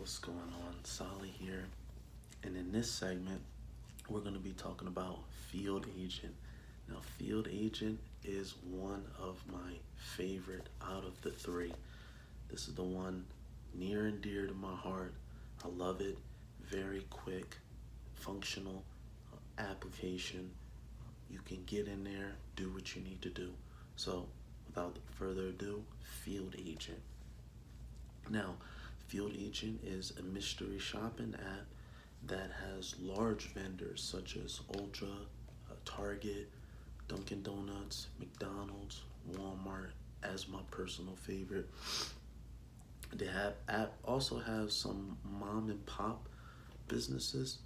What's going on? Solly here. And in this segment, we're going to be talking about field agent. Now, field agent is one of my favorite out of the three. This is the one near and dear to my heart. I love it. Very quick, functional application. You can get in there, do what you need to do. So, without further ado, field agent. Now, Field Agent is a mystery shopping app that has large vendors such as Ultra, Target, Dunkin' Donuts, McDonald's, Walmart as my personal favorite. The app also has some mom and pop businesses,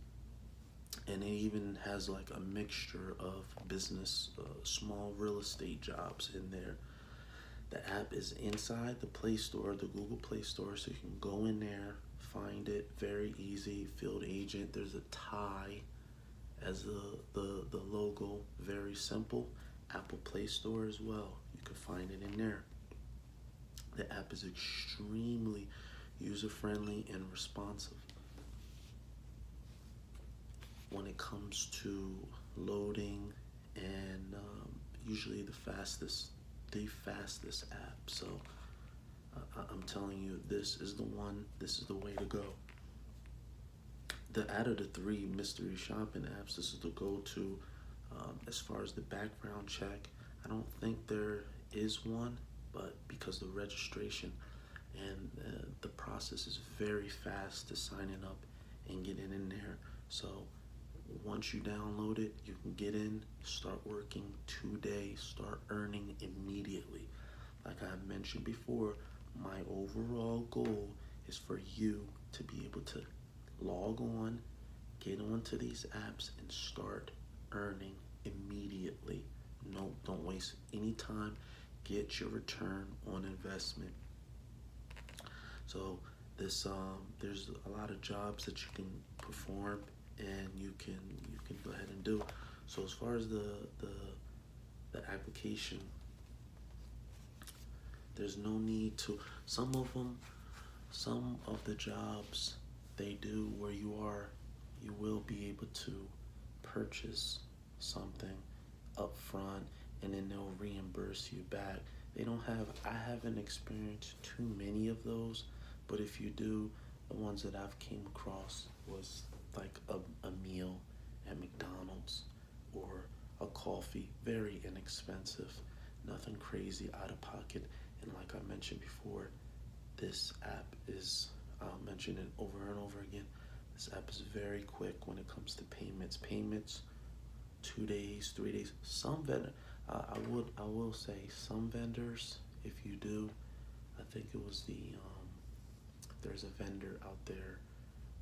and it even has like a mixture of business, small real estate jobs in there. The app is inside the Play Store, the Google Play Store, so you can go in there, find it, very easy. Field Agent, there's a tie as the logo, very simple. Apple Play Store as well, you can find it in there. The app is extremely user-friendly and responsive. When it comes to loading and usually the fastest app. So I'm telling you, this is the one. This is the way to go. Out of the three mystery shopping apps, this is the go-to. As far as the background check, I don't think there is one, but because the registration and the process is very fast to signing up and getting in there. So once you download it, you can get in, start working today, start earning immediately. Like I mentioned before, my overall goal is for you to be able to log on, get onto these apps, and start earning immediately. No, don't waste any time. Get your return on investment. So there's a lot of jobs that you can perform and you can go ahead and do. So as far as the application, there's no need to. Some of the jobs they do where you will be able to purchase something up front and then they'll reimburse you back. I haven't experienced too many of those, but if you do, the ones that I've came across was like a meal at McDonald's or a coffee, very inexpensive, nothing crazy out of pocket. And like I mentioned before, this app is, I'll mention it over and over again, this app is very quick when it comes to payments. 2 days, 3 days. Some vendor, I will say some vendors, if you do, I think it was there's a vendor out there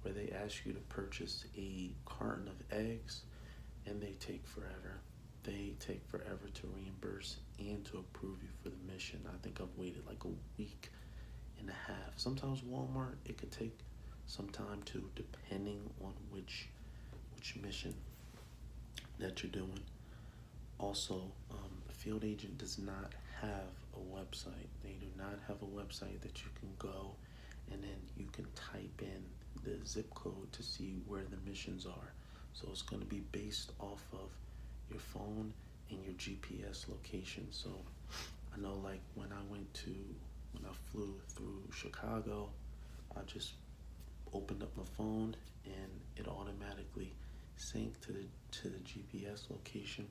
where they ask you to purchase a carton of eggs and they take forever. They take forever to reimburse and to approve you for the mission. I think I've waited like a week and a half. Sometimes Walmart, it could take some time too, depending on which mission that you're doing. Also, Field Agent does not have a website. They do not have a website that you can go and then you can type in the zip code to see where the missions are. So it's going to be based off of your phone and your GPS location. So I know like when I flew through Chicago, I just opened up my phone and it automatically synced to the GPS location,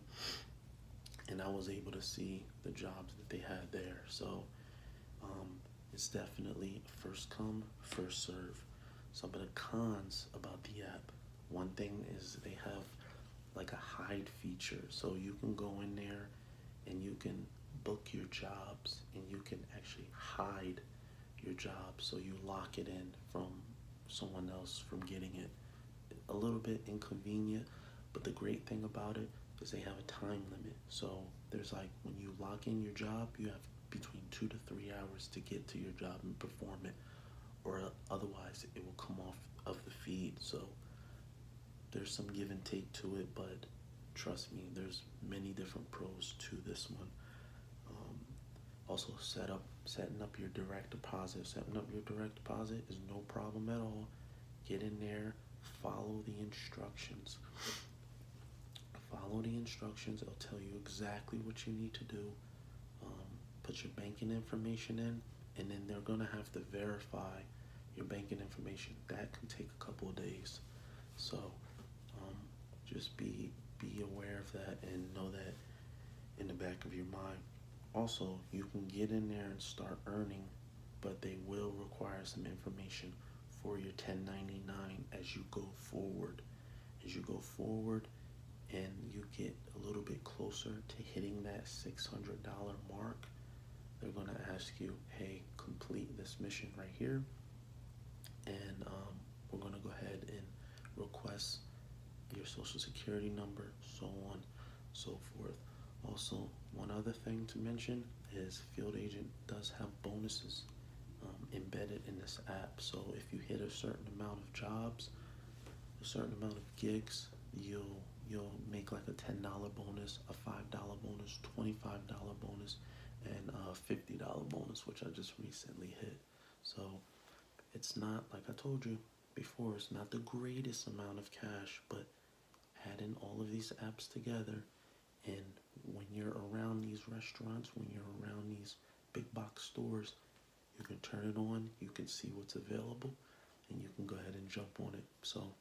and I was able to see the jobs that they had there. So it's definitely first come, first serve. Some of the cons about the app, one thing is they have like a hide feature, so you can go in there and you can book your jobs and you can actually hide your job, so you lock it in from someone else from getting it. A little bit inconvenient, but the great thing about it is they have a time limit. So there's like when you lock in your job, you have between 2 to 3 hours to get to your job and perform it, or otherwise it will come off of the feed. So there's some give and take to it, but trust me, there's many different pros to this one. Also, setting up your direct deposit. Setting up your direct deposit is no problem at all. Get in there, follow the instructions. Follow the instructions. It'll tell you exactly what you need to do. Put your banking information in, and then they're gonna have to verify your banking information. That can take a couple of days. So just be aware of that and know that in the back of your mind. Also, you can get in there and start earning, but they will require some information for your 1099 as you go forward. As you go forward and you get a little bit closer to hitting that $600 mark, they're going to ask you, hey, complete this mission right here. And we're going to go ahead and request your social security number, so on, so forth. Also, one other thing to mention is Field Agent does have bonuses embedded in this app. So if you hit a certain amount of jobs, a certain amount of gigs, you'll make like a $10 bonus, a $5 bonus, $25 bonus, and a $50 bonus, which I just recently hit. So it's not, like I told you before, it's not the greatest amount of cash, but adding all of these apps together, and when you're around these restaurants, when you're around these big box stores, you can turn it on, you can see what's available, and you can go ahead and jump on it. So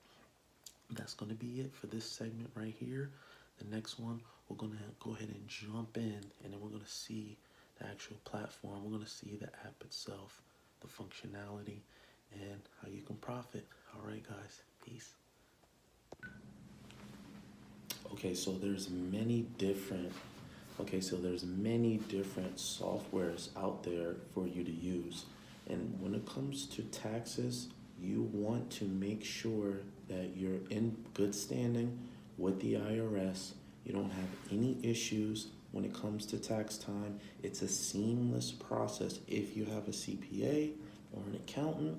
that's going to be it for this segment right here. The next one, we're going to go ahead and jump in, and then we're going to see the actual platform. We're going to see the app itself, the functionality, and how you can profit. All right, guys. Peace. Okay, so there's many different softwares out there for you to use. And when it comes to taxes, you want to make sure that you're in good standing with the IRS. You don't have any issues when it comes to tax time. It's a seamless process. If you have a CPA or an accountant,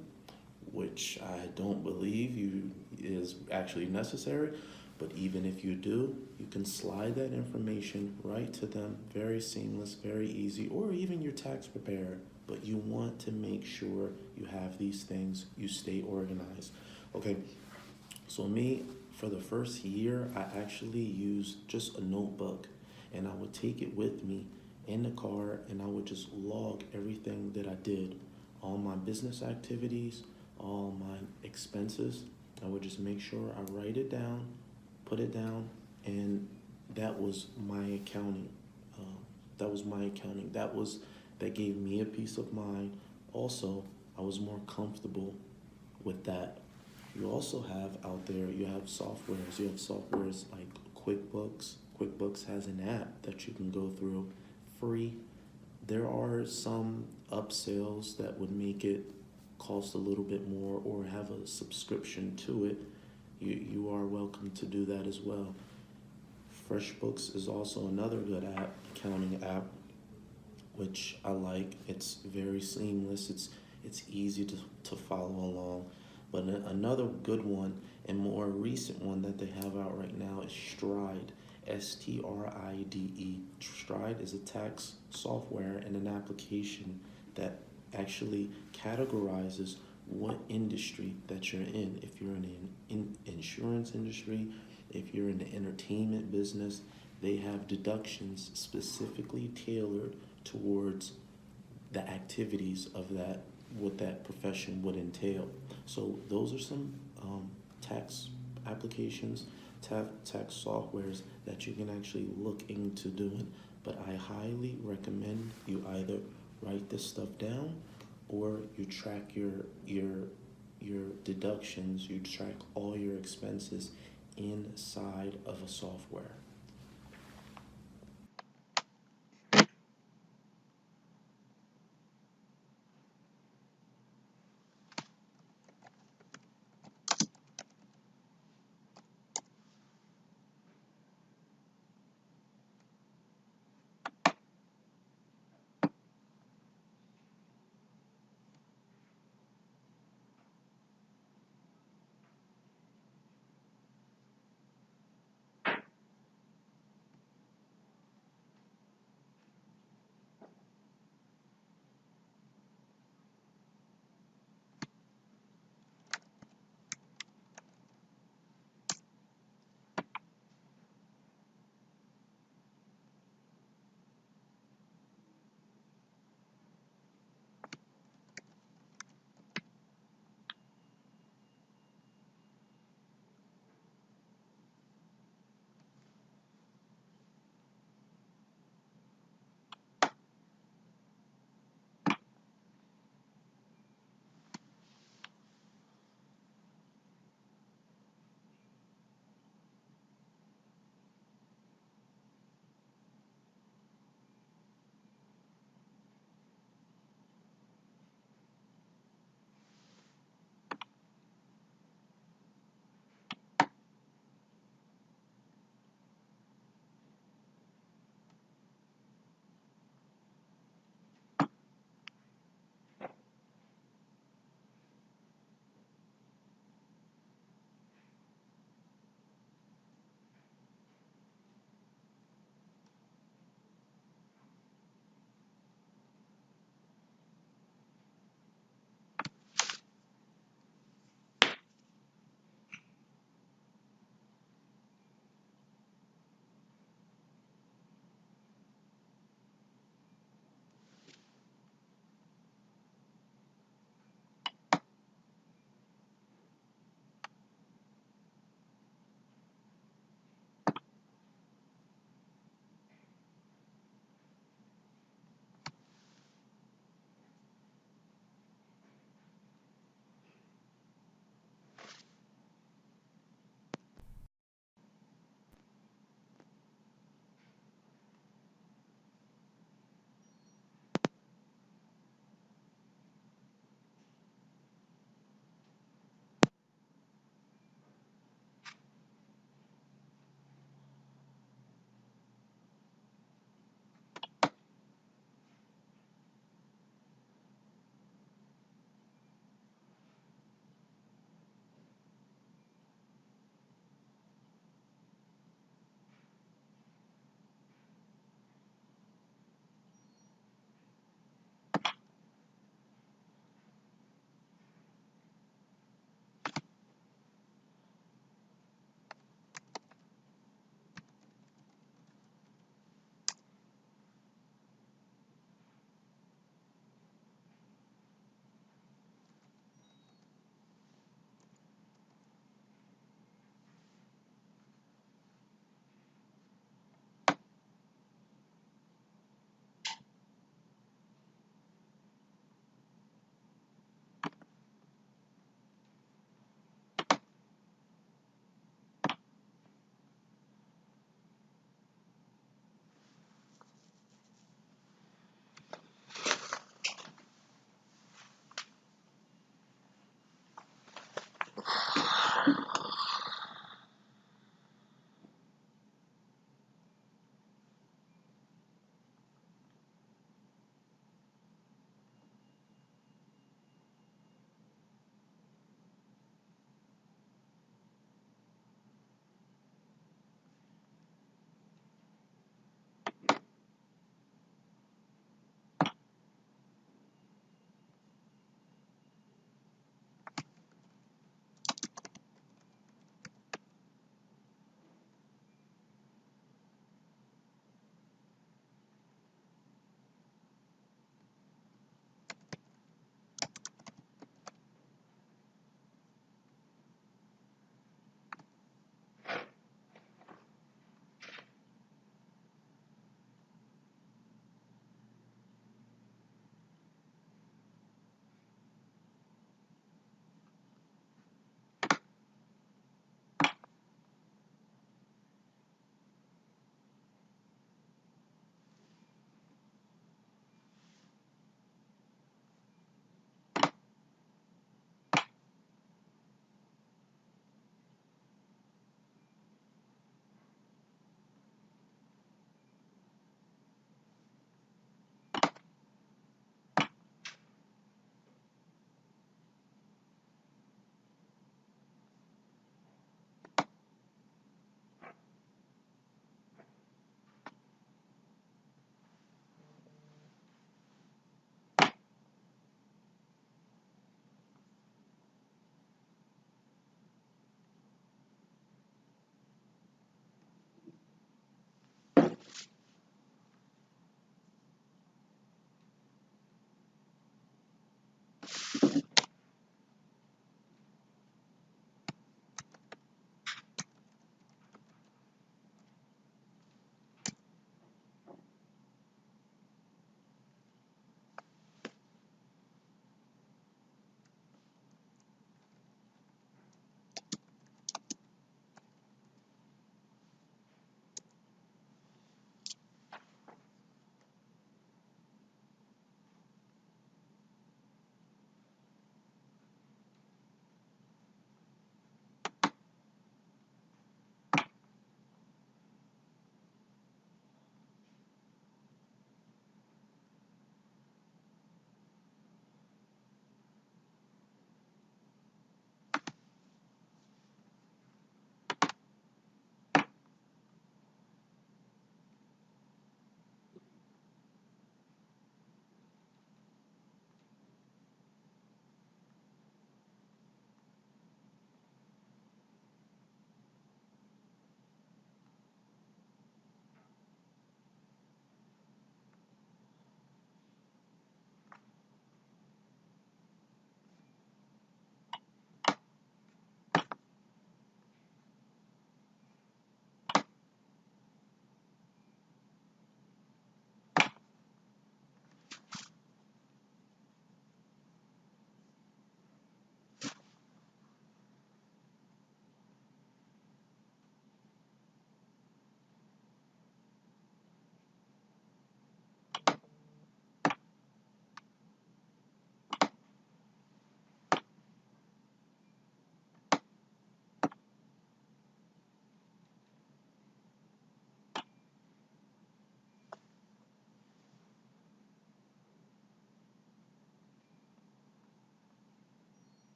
which I don't believe is actually necessary, but even if you do, you can slide that information right to them. Very seamless, very easy, or even your tax preparer. But you want to make sure you have these things, you stay organized. Okay, so me, for the first year, I actually used just a notebook, and I would take it with me in the car, and I would just log everything that I did, all my business activities, all my expenses. I would just make sure I write it down, put it down, and that was my accounting. That gave me a peace of mind. Also, I was more comfortable with that. You also have out there, you have softwares like QuickBooks. QuickBooks has an app that you can go through free. There are some upsells that would make it cost a little bit more or have a subscription to it. You are welcome to do that as well. FreshBooks is also another good app, accounting app, which I like. It's very seamless. It's easy to follow along. But another good one and more recent one that they have out right now is Stride, STRIDE. Stride is a tax software and an application that actually categorizes what industry that you're in. If you're in the insurance industry, if you're in the entertainment business, they have deductions specifically tailored towards the activities of what that profession would entail. So those are some tax applications, tax softwares that you can actually look into doing. But I highly recommend you either write this stuff down, or you track your deductions, you track all your expenses inside of a software.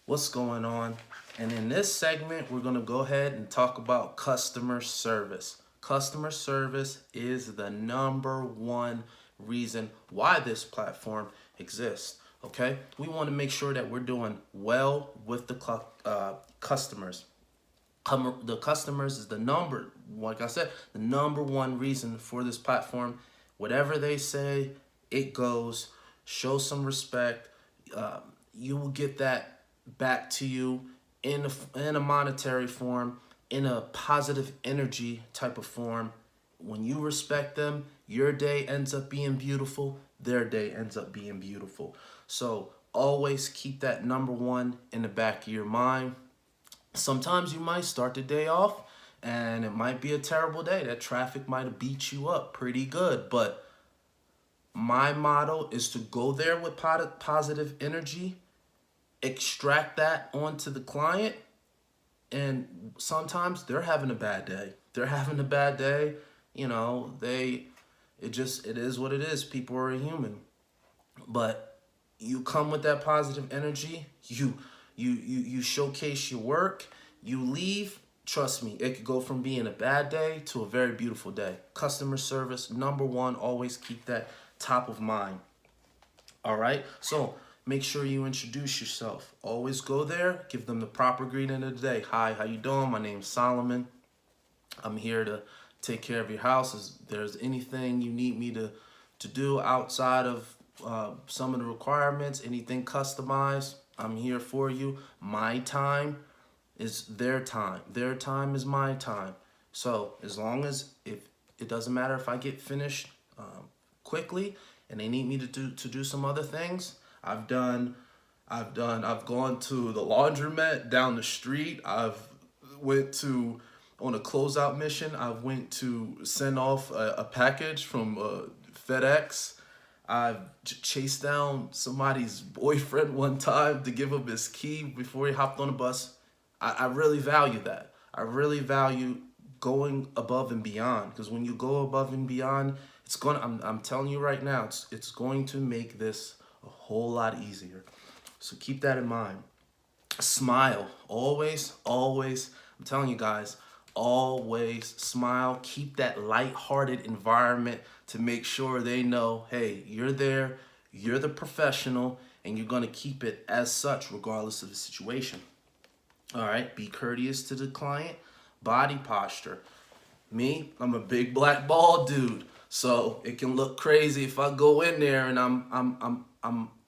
What's going on? And in this segment, we're going to go ahead and talk about customer service. Customer service is the number one reason why this platform exists. Okay, we want to make sure that we're doing well with the customers. The customers is the number, like I said, the number one reason for this platform. Whatever they say, it goes. Show some respect. You will get that back to you in a monetary form, in a positive energy type of form. When you respect them, your day ends up being beautiful. Their day ends up being beautiful. So always keep that number one in the back of your mind. Sometimes you might start the day off and it might be a terrible day. That traffic might have beat you up pretty good. But my motto is to go there with positive energy, extract that onto the client. And sometimes they're having a bad day. They're having a bad day. You know, it is what it is. People are human. But you come with that positive energy. You showcase your work. You leave. Trust me, it could go from being a bad day to a very beautiful day. Customer service, number one. Always keep that top of mind. All right. So make sure you introduce yourself. Always go there. Give them the proper greeting of the day. Hi, how you doing? My name's Solomon. I'm here to take care of your house. If there's anything you need me to do outside of some of the requirements, anything customized, I'm here for you. My time is their time. Their time is my time. So as long as, if it doesn't matter if I get finished quickly and they need me to do some other things, I've gone to the laundromat down the street. I've went to on a closeout mission. I went to send off a package from FedEx. I've chased down somebody's boyfriend one time to give him his key before he hopped on the bus. I really value that. I really value going above and beyond, because when you go above and beyond, I'm telling you right now, it's going to make this a whole lot easier. So keep that in mind. Smile. Always, always. I'm telling you guys, always smile. Keep that lighthearted environment to make sure they know, hey, you're there, you're the professional, and you're going to keep it as such regardless of the situation. All right, be courteous to the client. Body posture. Me, I'm a big black bald dude, so it can look crazy if I go in there and I'm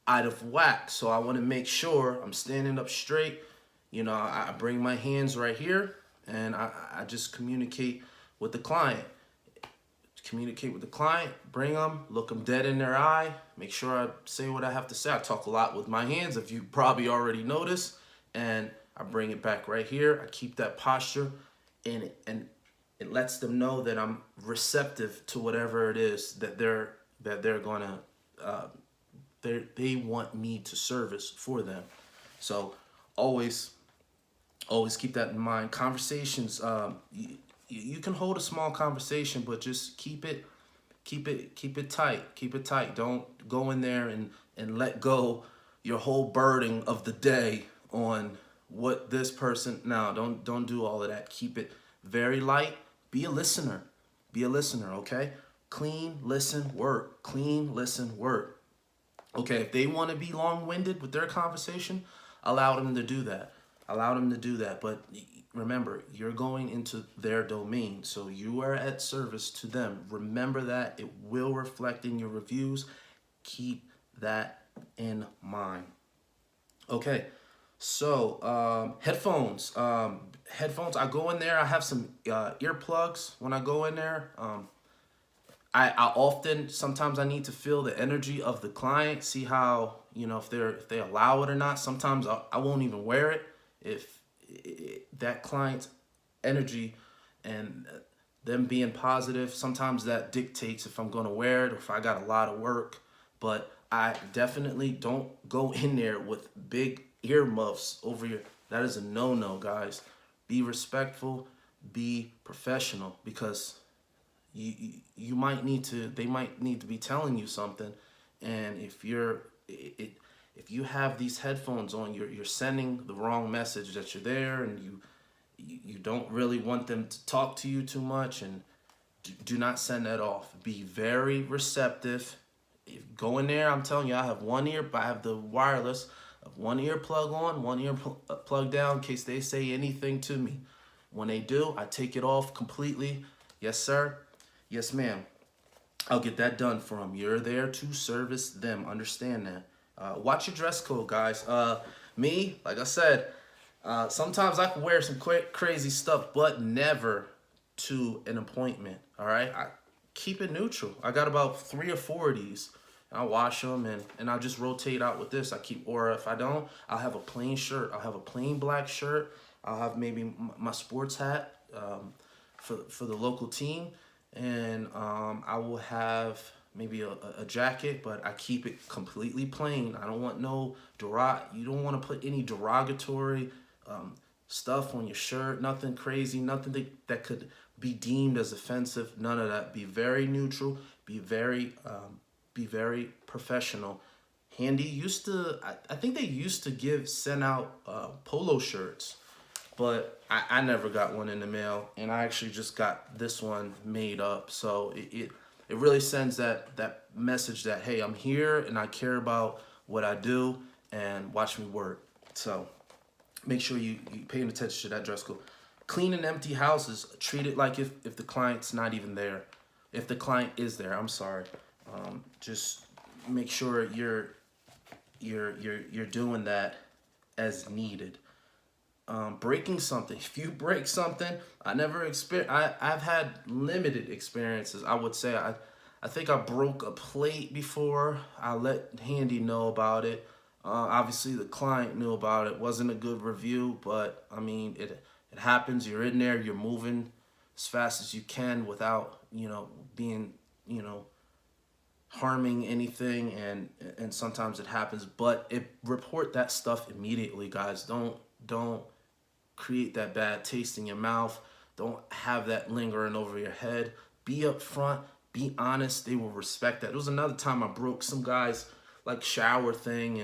out of whack. So I want to make sure I'm standing up straight. You know, I bring my hands right here and I just communicate with the client. Communicate with the client, bring them, look them dead in their eye, make sure I say what I have to say. I talk a lot with my hands, if you probably already noticed, and I bring it back right here. I keep that posture, and it lets them know that I'm receptive to whatever it is that they're gonna they want me to service for them. So always keep that in mind. Conversations, you can hold a small conversation, but just keep it tight. Keep it tight. Don't go in there and let go your whole burden of the day on what this person. No, don't do all of that. Keep it very light. Be a listener. Be a listener, okay? Clean, listen, work. Clean, listen, work. Okay, if they want to be long-winded with their conversation, allow them to do that. Allow them to do that. But remember, you're going into their domain, so you are at service to them. Remember that. It will reflect in your reviews. Keep that in mind. Okay, so headphones. Headphones, I go in there. I have some earplugs when I go in there. I often, sometimes I need to feel the energy of the client, see how, you know, if they allow it or not. Sometimes I won't even wear it if that client's energy and them being positive, sometimes that dictates if I'm going to wear it or if I got a lot of work. But I definitely don't go in there with big earmuffs over your. That is a no-no, guys. Be respectful, be professional, because you might need to. They might need to be telling you something, and if if you have these headphones on, you're sending the wrong message that you're there, and you don't really want them to talk to you too much, and do not send that off. Be very receptive. Go in there. I'm telling you, I have one ear, but I have the wireless. I have one ear plug on, one ear plug down in case they say anything to me. When they do, I take it off completely. Yes, sir. Yes, ma'am. I'll get that done for them. You're there to service them. Understand that. Watch your dress code, guys. Me, like I said, sometimes I can wear some crazy stuff, but never to an appointment. All right, I keep it neutral. I got about 3 or 4 of these. I'll wash them and I'll just rotate out with this. Or if I don't, I'll have a plain shirt. I'll have a plain black shirt. I'll have maybe my sports hat for the local team, and I will have maybe a jacket, but I keep it completely plain. I don't want you don't want to put any derogatory stuff on your shirt, nothing crazy, nothing that could be deemed as offensive, none of that. Be very neutral, be very professional. Handy used to, I think they used to send out polo shirts, but I never got one in the mail, and I actually just got this one made up. So it really sends that message that, hey, I'm here and I care about what I do, and watch me work. So make sure you paying attention to that dress code. Clean and empty houses, treat it like if the client's not even there. If the client is there, I'm sorry. Just make sure you're doing that as needed. Breaking something. If you break something, I've had limited experiences. I would say I think I broke a plate before. I let Handy know about it. Obviously, the client knew about it. Wasn't a good review, but I mean, it happens. You're in there. You're moving as fast as you can without being harming anything, and sometimes it happens. But report that stuff immediately, guys. Don't create that bad taste in your mouth. Don't have that lingering over your head. Be upfront. Be honest. They will respect that. There was another time I broke some guy's shower thing,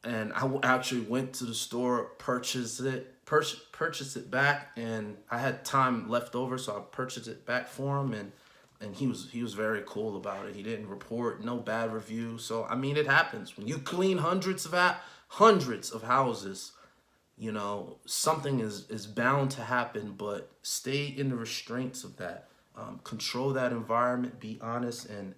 and I actually went to the store, purchased it back, and I had time left over, so I purchased it back for him, and he was very cool about it. He didn't report no bad review. So I mean, it happens when you clean hundreds of houses. Something is bound to happen, but stay in the restraints of that. Control that environment. Be honest and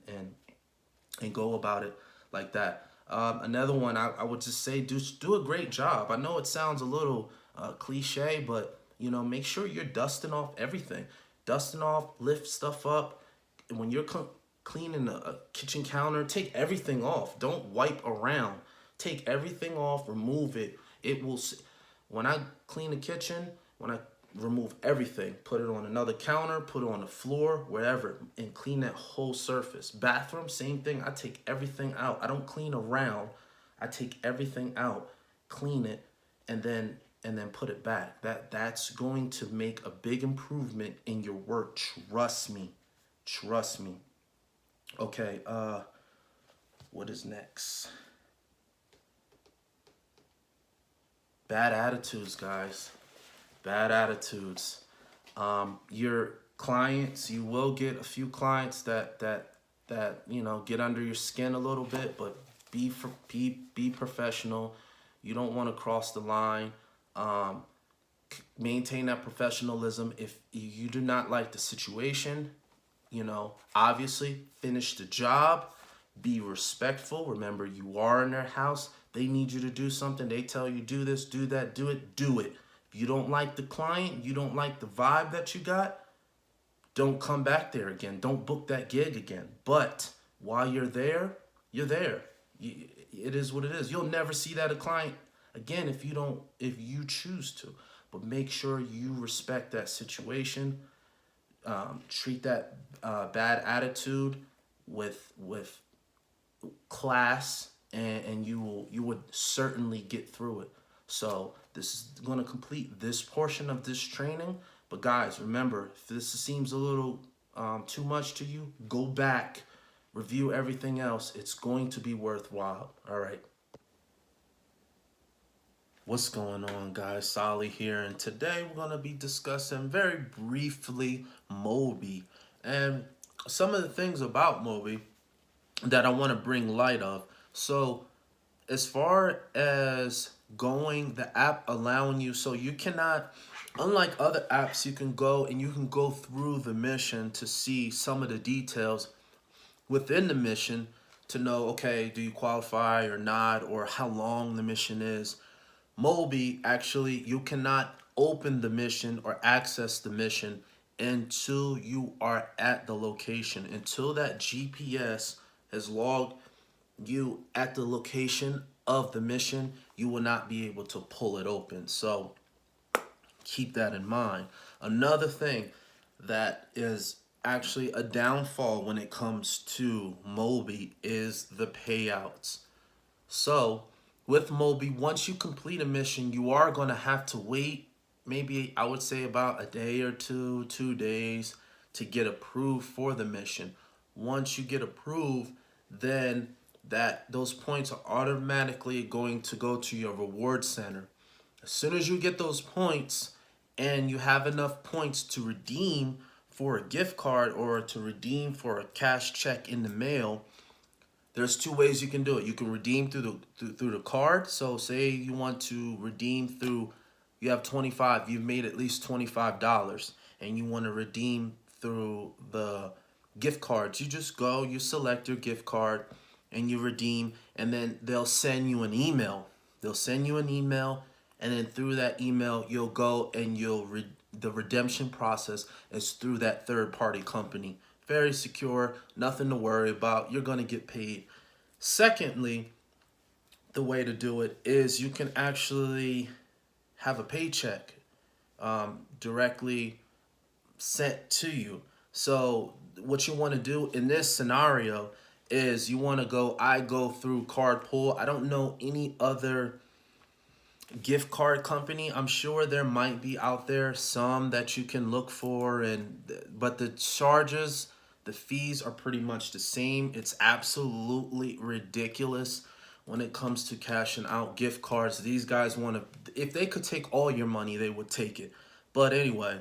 go about it like that. Another one, I would just say, do a great job. I know it sounds a little cliche, but make sure you're dusting off everything. Dusting off, lift stuff up. And when you're cleaning a kitchen counter, take everything off. Don't wipe around. Take everything off, remove it. When I clean the kitchen, when I remove everything, put it on another counter, put it on the floor, wherever, and clean that whole surface. Bathroom, same thing. I take everything out. I don't clean around. I take everything out, clean it, and then put it back. That's going to make a big improvement in your work. Trust me. Okay, what is next? Bad attitudes, guys. Bad attitudes. Your clients, you will get a few clients that get under your skin a little bit, but be professional. You don't want to cross the line. Maintain that professionalism. If you do not like the situation, obviously finish the job. Be respectful. Remember, you are in their house. They need you to do something. They tell you, do this, do that, do it, do it. If you don't like the client, you don't like the vibe that you got, don't come back there again. Don't book that gig again. But while you're there, you're there. It is what it is. You'll never see that a client again if you choose to. But make sure you respect that situation. Treat that bad attitude with class, and you would certainly get through it. So this is going to complete this portion of this training. But guys, remember, if this seems a little too much to you, go back, review everything else. It's going to be worthwhile. All right. What's going on, guys? Solly here, and today we're going to be discussing very briefly Moby and some of the things about Moby that I want to bring light of. So, as far as going, the app allowing you, so you cannot, unlike other apps, you can go and you can go through the mission to see some of the details within the mission to know, okay, do you qualify or not, or how long the mission is. Moby, actually, you cannot open the mission or access the mission until you are at the location. Until that GPS has logged you at the location of the mission, you will not be able to pull it open. So keep that in mind. Another thing that is actually a downfall when it comes to Moby is the payouts. So, with Moby, once you complete a mission, you are going to have to wait, maybe I would say about a day or two, 2 days, to get approved for the mission. Once you get approved, then those points are automatically going to go to your reward center. As soon as you get those points and you have enough points to redeem for a gift card or to redeem for a cash check in the mail, there's two ways you can do it. You can redeem through the card. So say you want to redeem through, you have 25, you've made at least $25, and you want to redeem through the gift cards. You just go, you select your gift card, and you redeem, and then they'll send you an email. They'll send you an email, and then through that email, you'll go and the redemption process is through that third-party company. Very secure, nothing to worry about. You're going to get paid. Secondly, the way to do it is you can actually have a paycheck directly sent to you. So what you want to do in this scenario is I go through card pull. I don't know any other gift card company. I'm sure there might be out there some that you can look for, but the charges, the fees are pretty much the same. It's absolutely ridiculous when it comes to cashing out gift cards. These guys want to, if they could take all your money, they would take it. But anyway,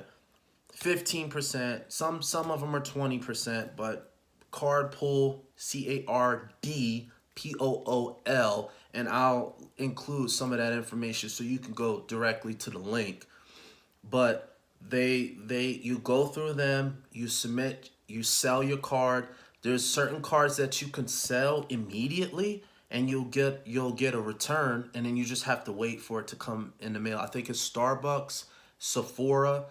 15%, some of them are 20%, but card pull, CARDPOOL, and I'll include some of that information so you can go directly to the link. But you go through them, you submit, you sell your card. There's certain cards that you can sell immediately and you'll get a return, and then you just have to wait for it to come in the mail. I think it's Starbucks, Sephora,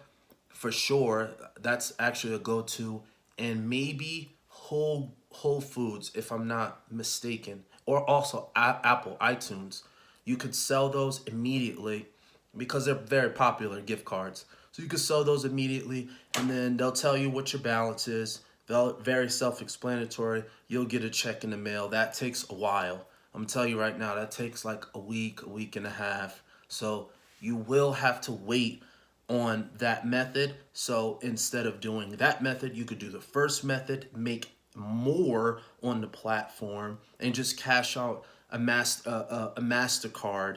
for sure. That's actually a go-to, and maybe Whole Foods, if I'm not mistaken, or also Apple iTunes. You could sell those immediately because they're very popular gift cards. So you could sell those immediately, and then they'll tell you what your balance is. Very self-explanatory. You'll get a check in the mail. That takes a while. I'm telling you right now, that takes like a week and a half. So you will have to wait on that method. So instead of doing that method, you could do the first method, make more on the platform, and just cash out a MasterCard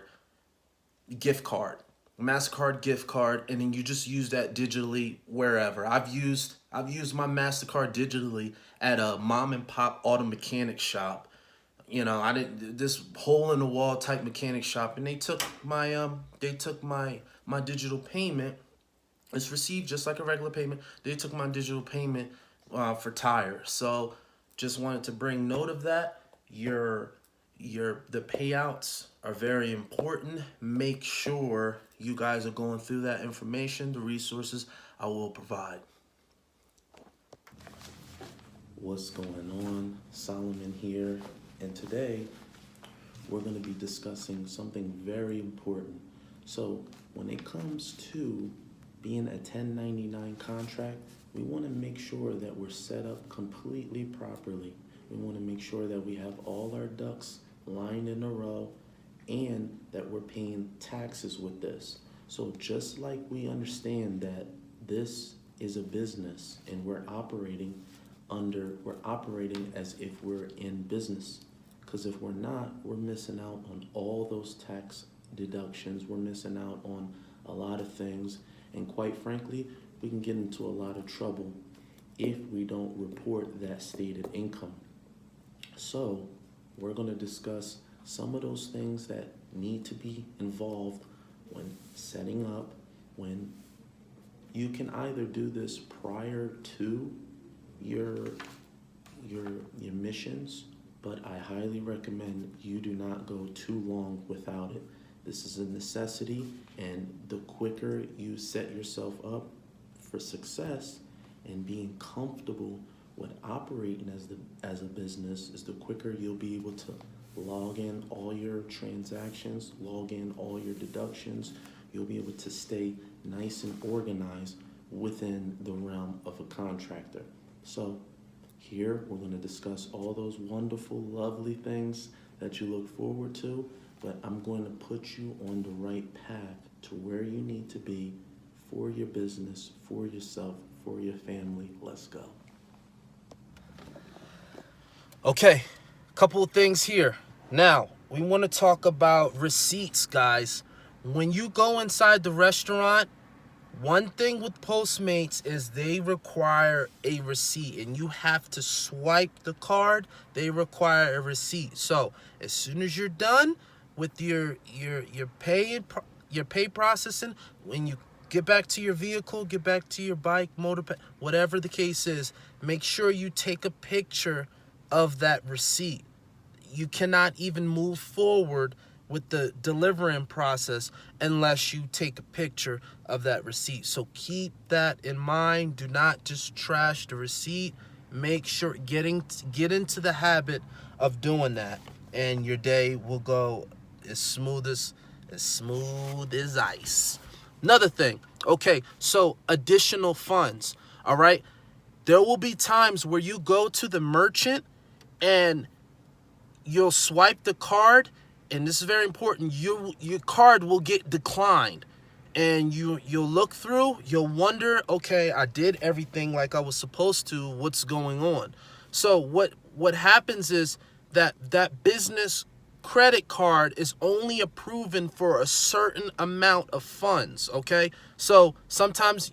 gift card. MasterCard gift card, and then you just use that digitally wherever. I've used my MasterCard digitally at a mom and pop auto mechanic shop. I didn't this hole in the wall type mechanic shop, and they took my digital payment. It's received just like a regular payment. They took my digital payment for tires. So just wanted to bring note of that. The payouts are very important. Make sure you guys are going through that information, the resources I will provide. What's going on? Solomon here, and today we're going to be discussing something very important. So when it comes to being a 1099 contract, we want to make sure that we're set up completely properly. We want to make sure that we have all our ducks lined in a row and that we're paying taxes with this. So just like we understand that this is a business and we're operating as if we're in business. Because if we're not, we're missing out on all those tax deductions. We're missing out on a lot of things. And quite frankly, we can get into a lot of trouble if we don't report that stated income. So we're going to discuss some of those things that need to be involved when setting up, when you can either do this prior to your your missions, but I highly recommend you do not go too long without it. This is a necessity, and the quicker you set yourself up for success and being comfortable with operating as a business, is the quicker you'll be able to log in all your transactions, log in all your deductions. You'll be able to stay nice and organized within the realm of a contractor. So here we're going to discuss all those wonderful, lovely things that you look forward to, but I'm going to put you on the right path to where you need to be for your business, for yourself, for your family. Let's go. Okay, couple of things here. Now, we want to talk about receipts, guys. When you go inside the restaurant, one thing with Postmates is they require a receipt, and you have to swipe the card. They require a receipt. So as soon as you're done with your pay processing, when you get back to your vehicle, get back to your bike, motorpad, whatever the case is, make sure you take a picture of that receipt. You cannot even move forward with the delivering process unless you take a picture of that receipt. So keep that in mind. Do not just trash the receipt. Make sure get into the habit of doing that, and your day will go as smooth as ice. Another thing, okay, so additional funds. All right, there will be times where you go to the merchant and you'll swipe the card, and this is very important, your card will get declined, and you'll look through, you'll wonder, okay, I did everything like I was supposed to, what's going on? So what happens is that business credit card is only approving for a certain amount of funds, okay? So sometimes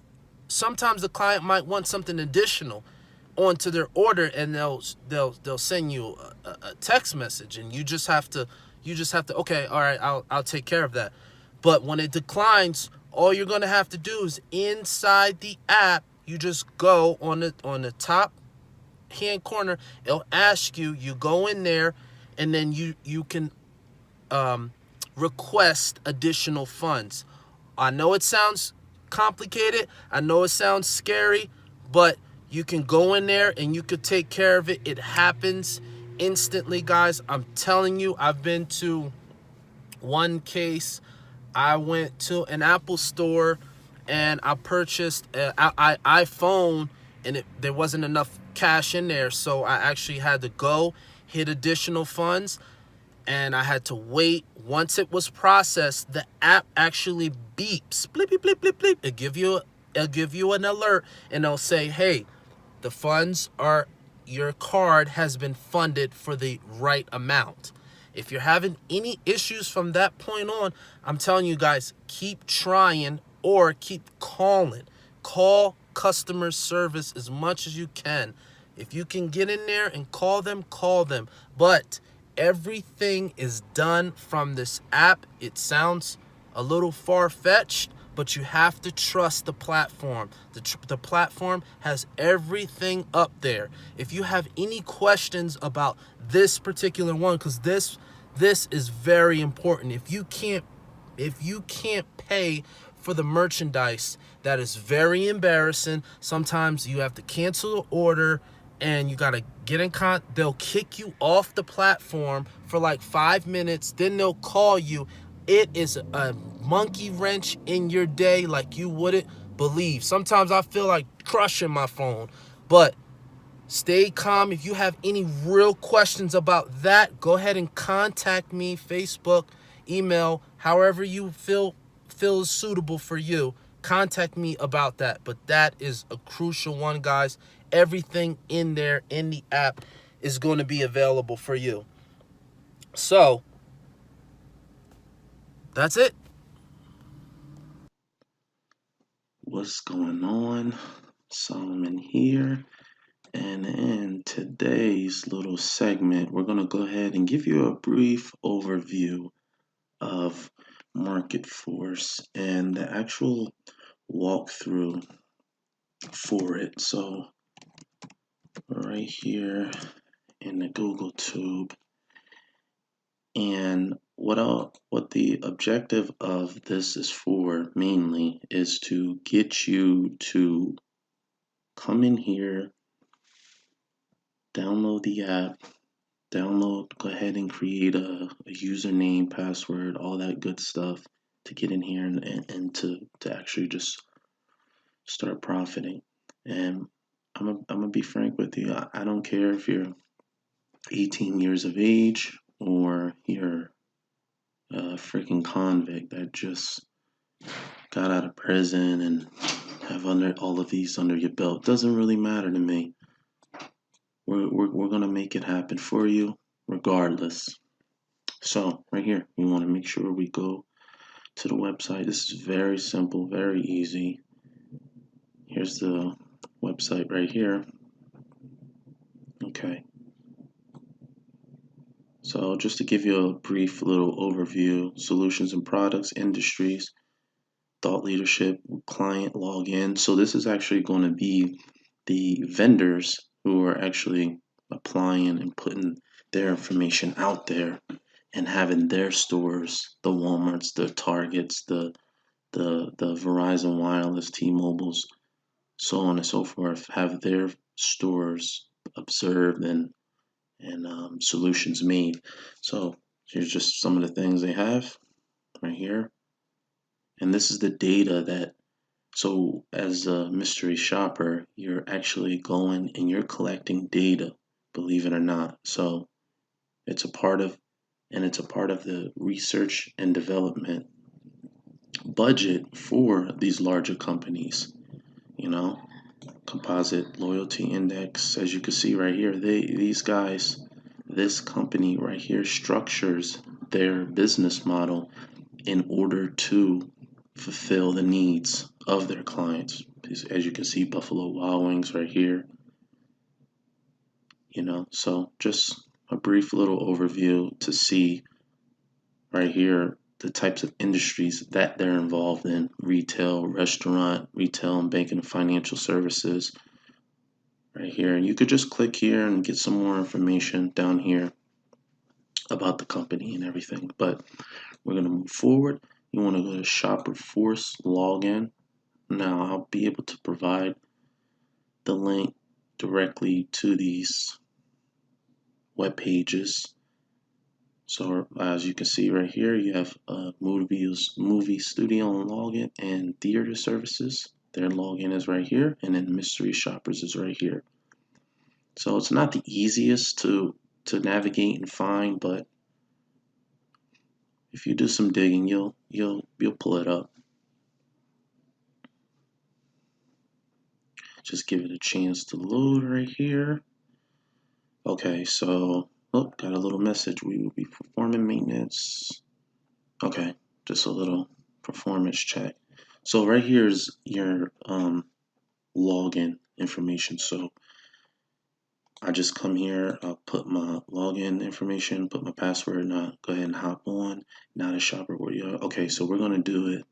the client might want something additional onto their order, and they'll send you a text message, and you just have to okay, all right, I'll take care of that. But when it declines, all you're gonna have to do is inside the app, you just go on the top hand corner, it'll ask you, you go in there, and then you can request additional funds. I know it sounds complicated, I know it sounds scary, but you can go in there and you could take care of it. It happens instantly, guys. I'm telling you, I've been to one case. I went to an Apple store and I purchased an iPhone, and there wasn't enough cash in there, so I actually had to go hit additional funds, and I had to wait. Once it was processed, the app actually beeps, bleep, bleep, bleep, bleep, bleep. It'll give you an alert, and it'll say, hey, the funds are, your card has been funded for the right amount. If you're having any issues from that point on, I'm telling you guys, keep trying or keep calling. Call customer service as much as you can. If you can get in there and call them, call them. But everything is done from this app. It sounds a little far-fetched, but you have to trust the platform. The platform has everything up there. If you have any questions about this particular one, because this is very important. If you can't pay for the merchandise, that is very embarrassing. Sometimes you have to cancel the order, and you gotta get in contact. They'll kick you off the platform for like 5 minutes, then they'll call you. It is a monkey wrench in your day like you wouldn't believe. Sometimes I feel like crushing my phone, but stay calm. If you have any real questions about that, go ahead and contact me, Facebook, email, however you feel is suitable for you. Contact me about that. But that is a crucial one, guys. Everything in there in the app is going to be available for you. So That's it. What's going on? Solomon here. And in today's little segment, we're going to go ahead and give you a brief overview of Market Force and the actual walkthrough for it. So, right here in the Google Tube, and what the objective of this is for mainly is to get you to come in here, download the app, go ahead and create a username, password, all that good stuff to get in here and to actually just start profiting. And I'm gonna be frank with you. I don't care if you're 18 years of age or you're a freaking convict that just got out of prison and have under all of these under your belt. Doesn't really matter to me. We're gonna make it happen for you regardless. So right here, we want to make sure we go to the website. This is very simple, very easy. Here's the website right here. Okay. So just to give you a brief little overview, solutions and products, industries, thought leadership, client login. So this is actually going to be the vendors who are actually applying and putting their information out there and having their stores, the Walmarts, the Targets, the Verizon Wireless, T-Mobiles, so on and so forth, have their stores observed and solutions made. So here's just some of the things they have right here. And this is the data that, so as a mystery shopper, you're actually going and you're collecting data, believe it or not. So it's a part of, and it's a part of the research and development budget for these larger companies. You know, composite loyalty index, as you can see right here, these guys, this company right here structures their business model in order to fulfill the needs of their clients. As you can see, Buffalo Wild Wings right here. You know, so just a brief little overview to see right here the types of industries that they're involved in: retail, restaurant, retail and banking and financial services right here. And you could just click here and get some more information down here about the company and everything. But we're going to move forward. You want to go to Shopper Force Login. Now I'll be able to provide the link directly to these web pages. So as you can see right here, you have movie studio and login and theater services. Their login is right here, and then mystery shoppers is right here. So it's not the easiest to navigate and find, but if you do some digging, you'll pull it up. Just give it a chance to load right here. Okay, so got a little message. We will be performing maintenance. Okay, just a little performance check. So right here is your login information. So I just come here, I'll put my login information, put my password, and I'll go ahead and hop on. Now the shopper where you are. Okay, so we're gonna do it,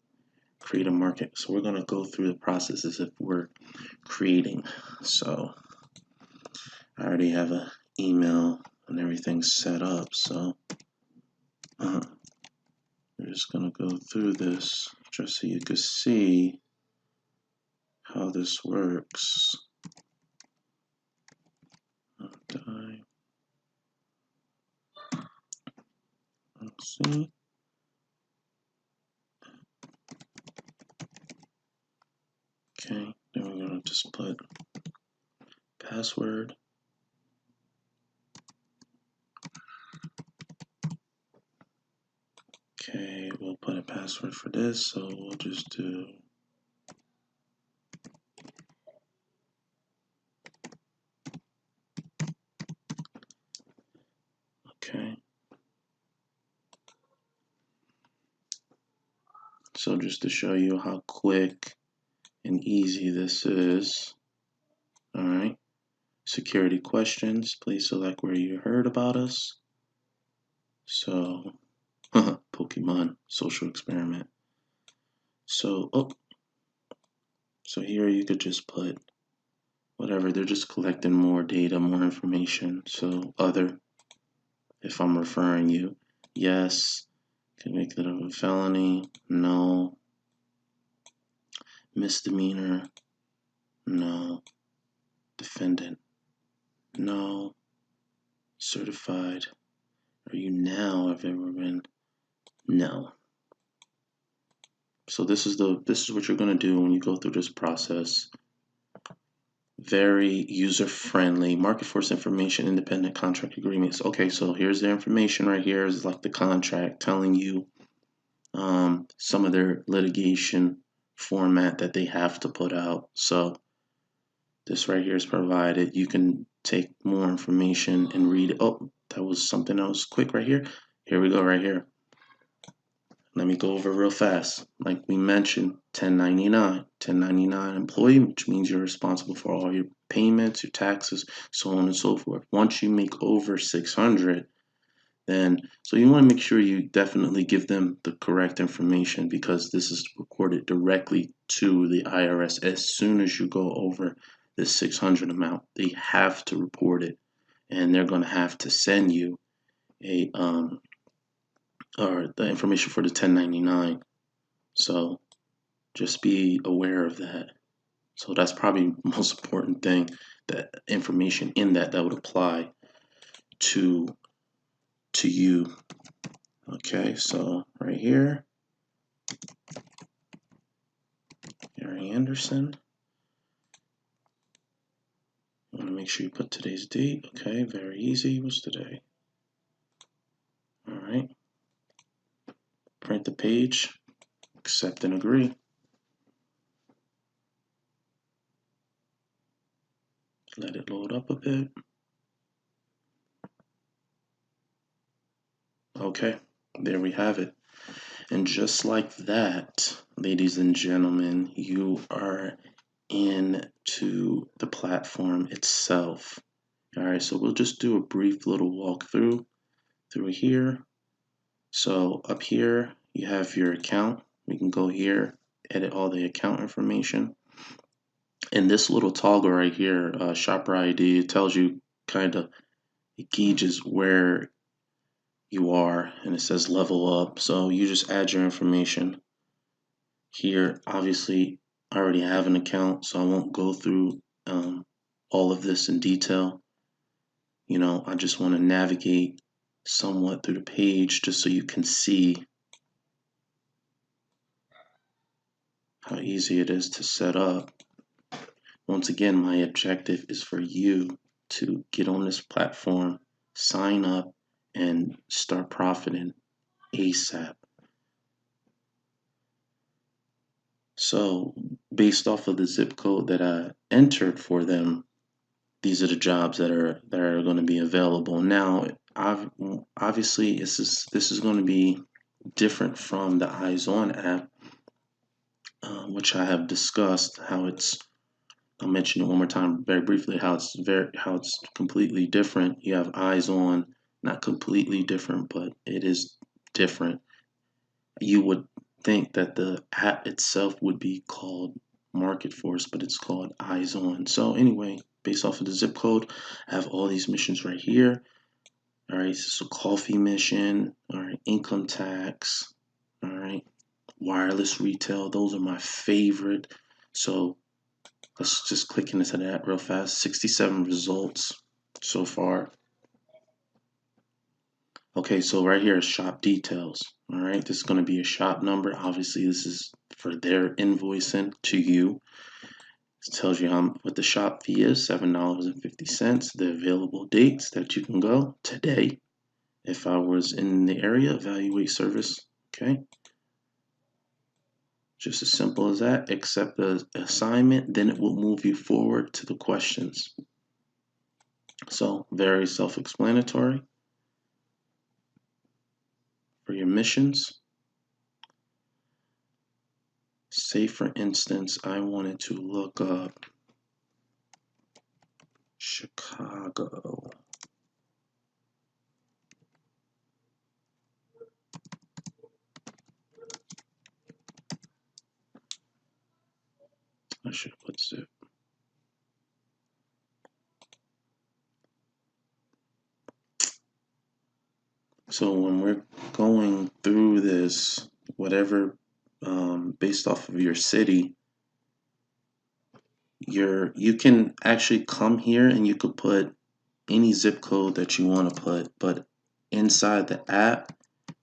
create a market. So we're gonna go through the process as if we're creating. So I already have an email and everything set up. So we're just gonna go through this just so you can see how this works. Let's see. Okay, then we're gonna just put password. Okay, we'll put a password for this, so we'll just do okay. So just to show you how quick and easy this is, all right. Security questions, please select where you heard about us. So, Pokemon social experiment. So, so here you could just put whatever. They're just collecting more data, more information. So, other, if I'm referring you, yes. Convicted of a felony, no. Misdemeanor, no. Defendant, no. Certified, are you now have ever been? No. So this is what you're going to do when you go through this process. Very user friendly. Market force information, independent contract agreements. Okay, so here's the information right here. Is like the contract telling you some of their litigation format that they have to put out. So this right here is provided. You can take more information and read it. Oh, that was something else quick right here. Here we go right here. Let me go over real fast. Like we mentioned, 1099. 1099 employee, which means you're responsible for all your payments, your taxes, so on and so forth. Once you make over 600, then so you want to make sure you definitely give them the correct information because this is recorded directly to the IRS as soon as you go over this 600 amount. They have to report it, and they're going to have to send you a or the information for the 1099. So just be aware of that. So that's probably the most important thing, that information in that would apply to you. Okay, so right here, Gary Anderson. You want to make sure you put today's date. Okay, very easy. What's today? All right. Print the page, accept and agree. Let it load up a bit. Okay, there we have it. And just like that, ladies and gentlemen, you are into the platform itself. All right, so we'll just do a brief little walkthrough through here. So up here, you have your account. We can go here, edit all the account information. And this little toggle right here, shopper ID, it tells you kind of, it gauges where you are, and it says level up. So you just add your information here. Obviously, I already have an account, so I won't go through all of this in detail. You know, I just want to navigate somewhat through the page just so you can see how easy it is to set up. Once again, my objective is for you to get on this platform, sign up, and start profiting ASAP. So, based off of the zip code that I entered for them, these are the jobs that are going to be available. Now, obviously, this is going to be different from the Eyes On app, which I have discussed how it's. I'll mention it one more time very briefly how it's completely different. You have Eyes On, not completely different, but it is different. You would think that the app itself would be called Market Force, but it's called Eyes On. So anyway, based off of the zip code, I have all these missions right here. All right, so coffee mission, all right, income tax, all right, wireless retail. Those are my favorite. So let's just click into that real fast. 67 results so far. Okay, so right here is shop details. All right, this is going to be a shop number. Obviously, this is for their invoicing to you. It tells you what the shop fee is, $7.50. The available dates that you can go today. If I was in the area, evaluate service. Okay. Just as simple as that. Accept the assignment, then it will move you forward to the questions. So, very self-explanatory for your missions. say for instance, I wanted to look up Chicago. I should put zip. So when we're going through this, whatever, based off of your city, you can actually come here and you could put any zip code that you want to put, but inside the app,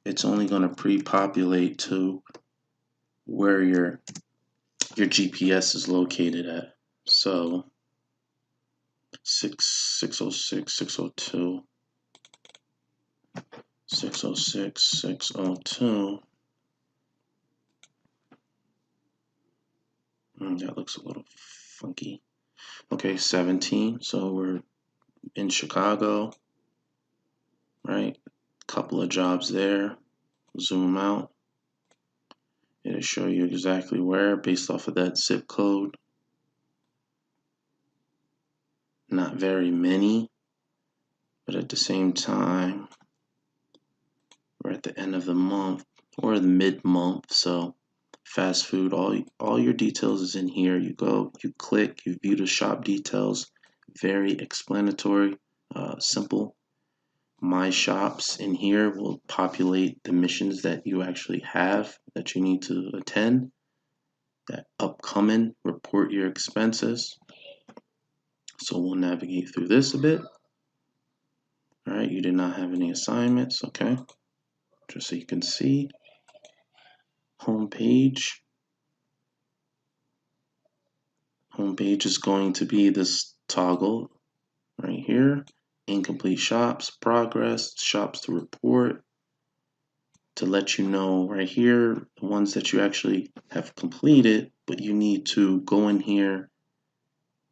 it's only going to pre-populate to where your GPS is located at. So 606, 602, 606, 602. That looks a little funky. Okay, 17. So we're in Chicago, right? Couple of jobs there. Zoom out. It'll show you exactly where based off of that zip code. Not very many, but at the same time, we're at the end of the month or the mid-month, so fast food, all your details is in here. You go, you click, you view the shop details. Very explanatory, simple. My shops in here will populate the missions that you actually have that you need to attend. That upcoming, report your expenses. So we'll navigate through this a bit. All right, you did not have any assignments, okay? Just so you can see. Home page. Home page is going to be this toggle right here. Incomplete shops, progress, shops to report. To let you know right here, the ones that you actually have completed, but you need to go in here.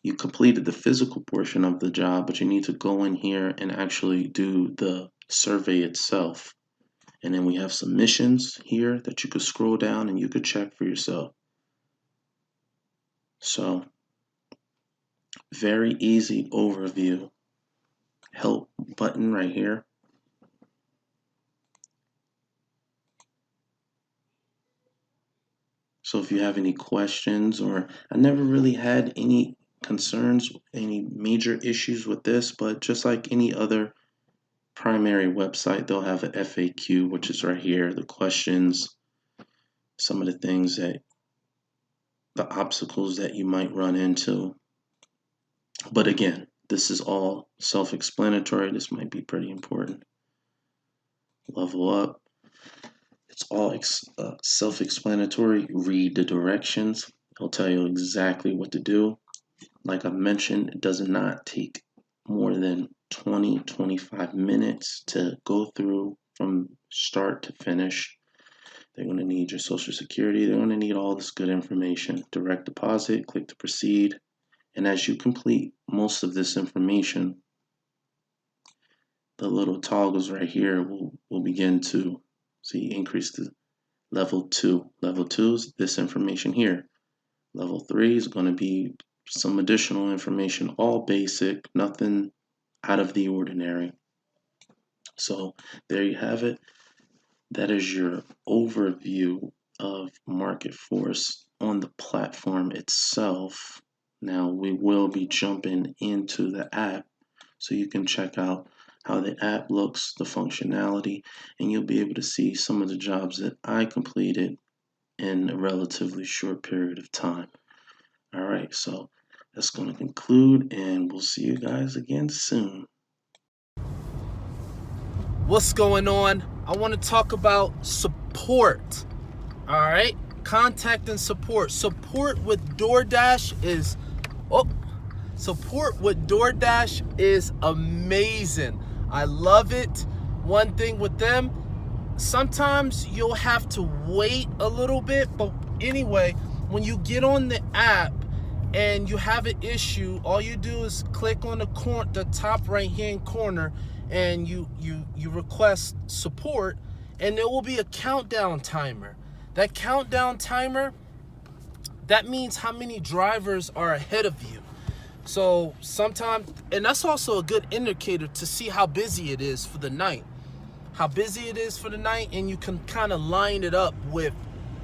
You completed the physical portion of the job, but you need to go in here and actually do the survey itself. And then we have some missions here that you could scroll down and you could check for yourself. So, very easy overview. Help button right here. So if you have any questions, or I never really had any concerns, any major issues with this, but just like any other primary website, they'll have an FAQ, which is right here, the questions, some of the things that, the obstacles that you might run into. But again, this is all self-explanatory. This might be pretty important. Level up. It's all self-explanatory. Read the directions. It'll tell you exactly what to do. Like I mentioned, it does not take more than 20-25 minutes to go through from start to finish. They're going to need your social security. They're going to need all this good information. Direct deposit, click to proceed. And as you complete most of this information, the little toggles right here will begin to see increase to level 2. Level 2 is this information here. Level 3 is going to be some additional information, all basic, nothing out of the ordinary. So there you have it. That is your overview of Market Force on the platform itself. Now we will be jumping into the app so you can check out how the app looks, the functionality, and you'll be able to see some of the jobs that I completed in a relatively short period of time. All right, so that's going to conclude, and we'll see you guys again soon. What's going on? I want to talk about support. All right, contact and support. Support with DoorDash is amazing. I love it. One thing with them, sometimes you'll have to wait a little bit, but anyway, when you get on the app and you have an issue, all you do is click on the top right hand corner and you request support, and there will be a countdown timer. That countdown timer that means how many drivers are ahead of you. So sometimes, and that's also a good indicator to see how busy it is for the night. How busy it is for the night, and you can kind of line it up with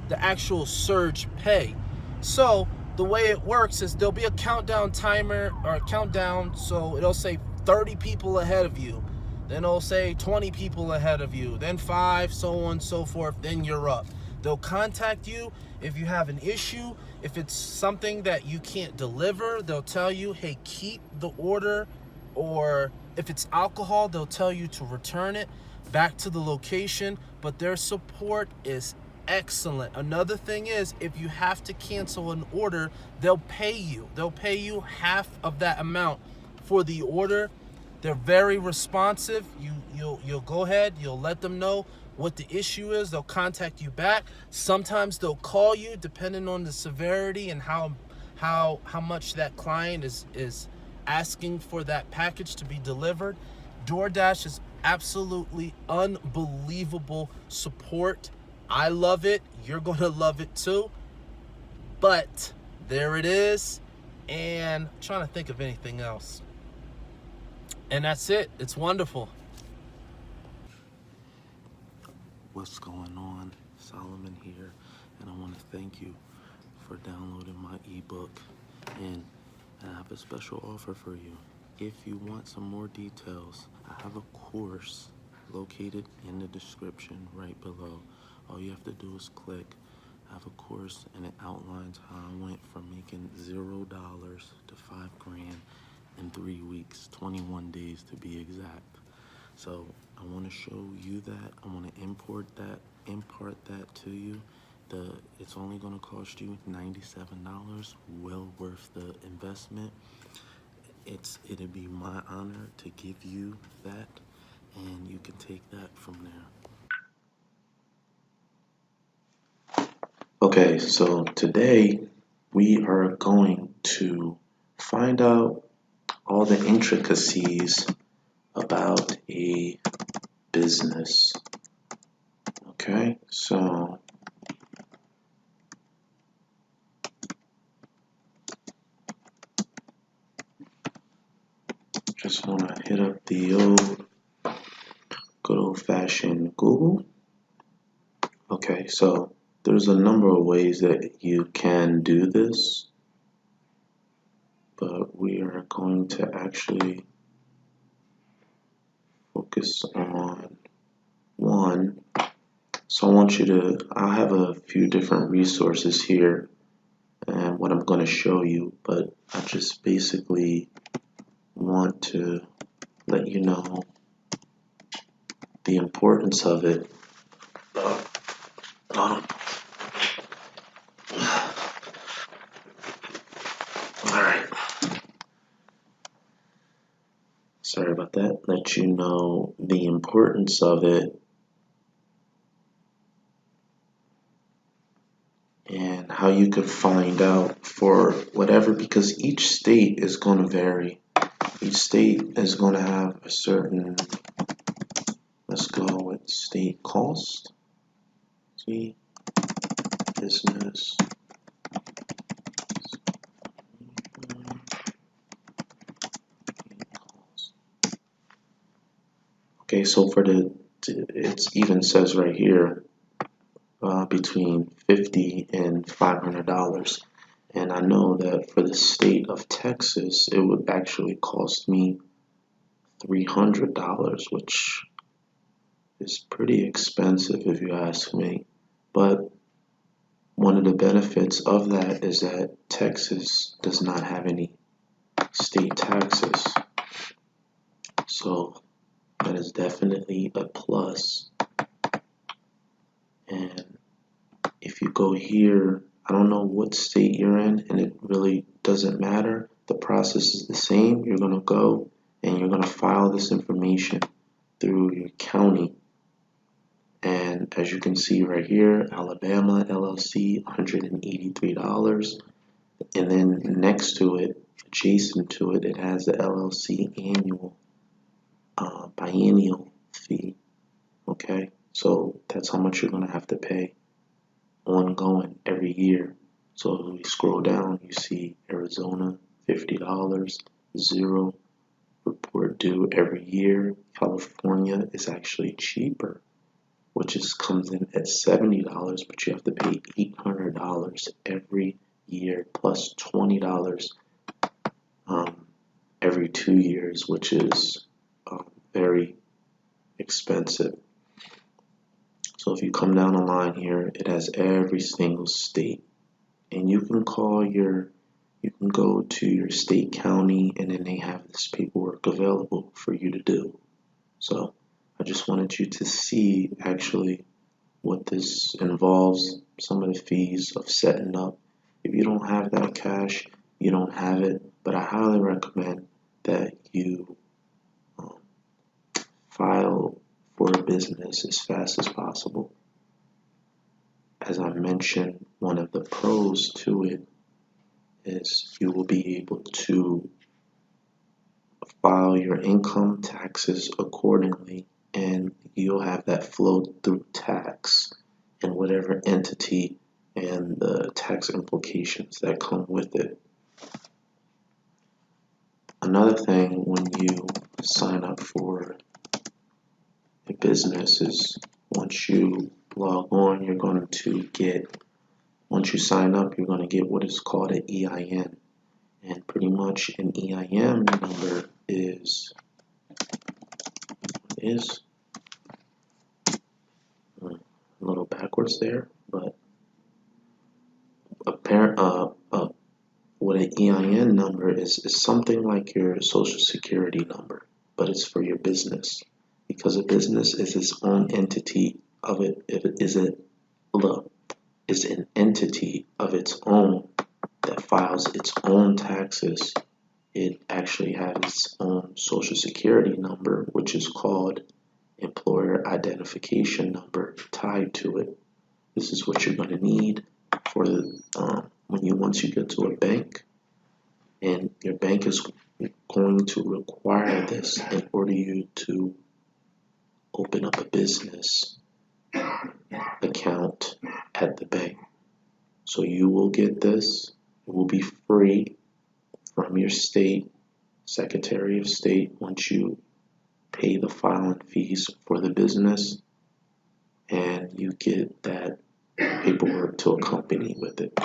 the actual surge pay. So the way it works is there'll be a countdown timer or a countdown, so it'll say 30 people ahead of you, then it'll say 20 people ahead of you, then 5, so on and so forth, then you're up. They'll contact you if you have an issue. If it's something that you can't deliver, they'll tell you, hey, keep the order. Or if it's alcohol, they'll tell you to return it back to the location. But their support is excellent. Another thing is, if you have to cancel an order, they'll pay you. They'll pay you half of that amount for the order. They're very responsive. You'll go ahead, you'll let them know what the issue is. They'll contact you back. Sometimes they'll call you depending on the severity and how much that client is asking for that package to be delivered. DoorDash is absolutely unbelievable support. I love it. You're going to love it too. But there it is. And I'm trying to think of anything else. And that's it. It's wonderful. What's going on? Solomon here, and I want to thank you for downloading my ebook. And I have a special offer for you. If you want some more details, I have a course located in the description right below. All you have to do is click. I have a course, and it outlines how I went from making $0 to $5,000 in 3 weeks, 21 days to be exact. So I want to show you that. I want to impart that to you. It's only going to cost you $97. Well worth the investment. It'll be my honor to give you that, and you can take that from there. Okay, so today we are going to find out all the intricacies about a business. Okay, so just want to hit up the good old-fashioned Google. Okay, so there's a number of ways that you can do this, but we are going to actually focus on one. So I have a few different resources here and what I'm going to show you, but I just basically want to let you know the importance of it. Alright. Sorry about that. Let you know the importance of it and how you could find out for whatever, because each state is going to vary. Each state is going to have a certain, let's go with state cost. See, business. Okay, so for it even says right here, between $50 and $500. And I know that for the state of Texas, it would actually cost me $300, which is pretty expensive if you ask me. But one of the benefits of that is that Texas does not have any state taxes. So that is definitely a plus. And if you go here, I don't know what state you're in, and it really doesn't matter. The process is the same. You're going to go and you're going to file this information through your county. And as you can see right here, Alabama LLC, $183. And then next to it, adjacent to it, it has the LLC annual biennial fee. Okay, so that's how much you're going to have to pay ongoing every year. So when we scroll down, you see Arizona, $50, zero report due every year. California is actually cheaper, which comes in at $70, but you have to pay $800 every year plus $20 every 2 years, which is very expensive. So if you come down the line here, it has every single state, and you can go to your state county, and then they have this paperwork available for you to do. So I just wanted you to see actually what this involves, some of the fees of setting up. If you don't have that cash, you don't have it, but I highly recommend that you file for a business as fast as possible. As I mentioned, one of the pros to it is you will be able to file your income taxes accordingly, and you'll have that flow through tax and whatever entity and the tax implications that come with it. Another thing when you sign up for a business is once you log on, once you sign up, you're going to get what is called an EIN. And pretty much an EIN number is a little backwards there, but what an EIN number is something like your social security number, but it's for your business, because a business is its own entity of it. If it is an entity of its own that files its own taxes, it actually has its own social security number, which is called employer identification number, tied to it. This is what you're going to need for once you get to a bank, and your bank is going to require this in order you to open up a business account at the bank. So you will get this. It will be free from your state Secretary of State once you pay the filing fees for the business, and you get that paperwork to accompany with it.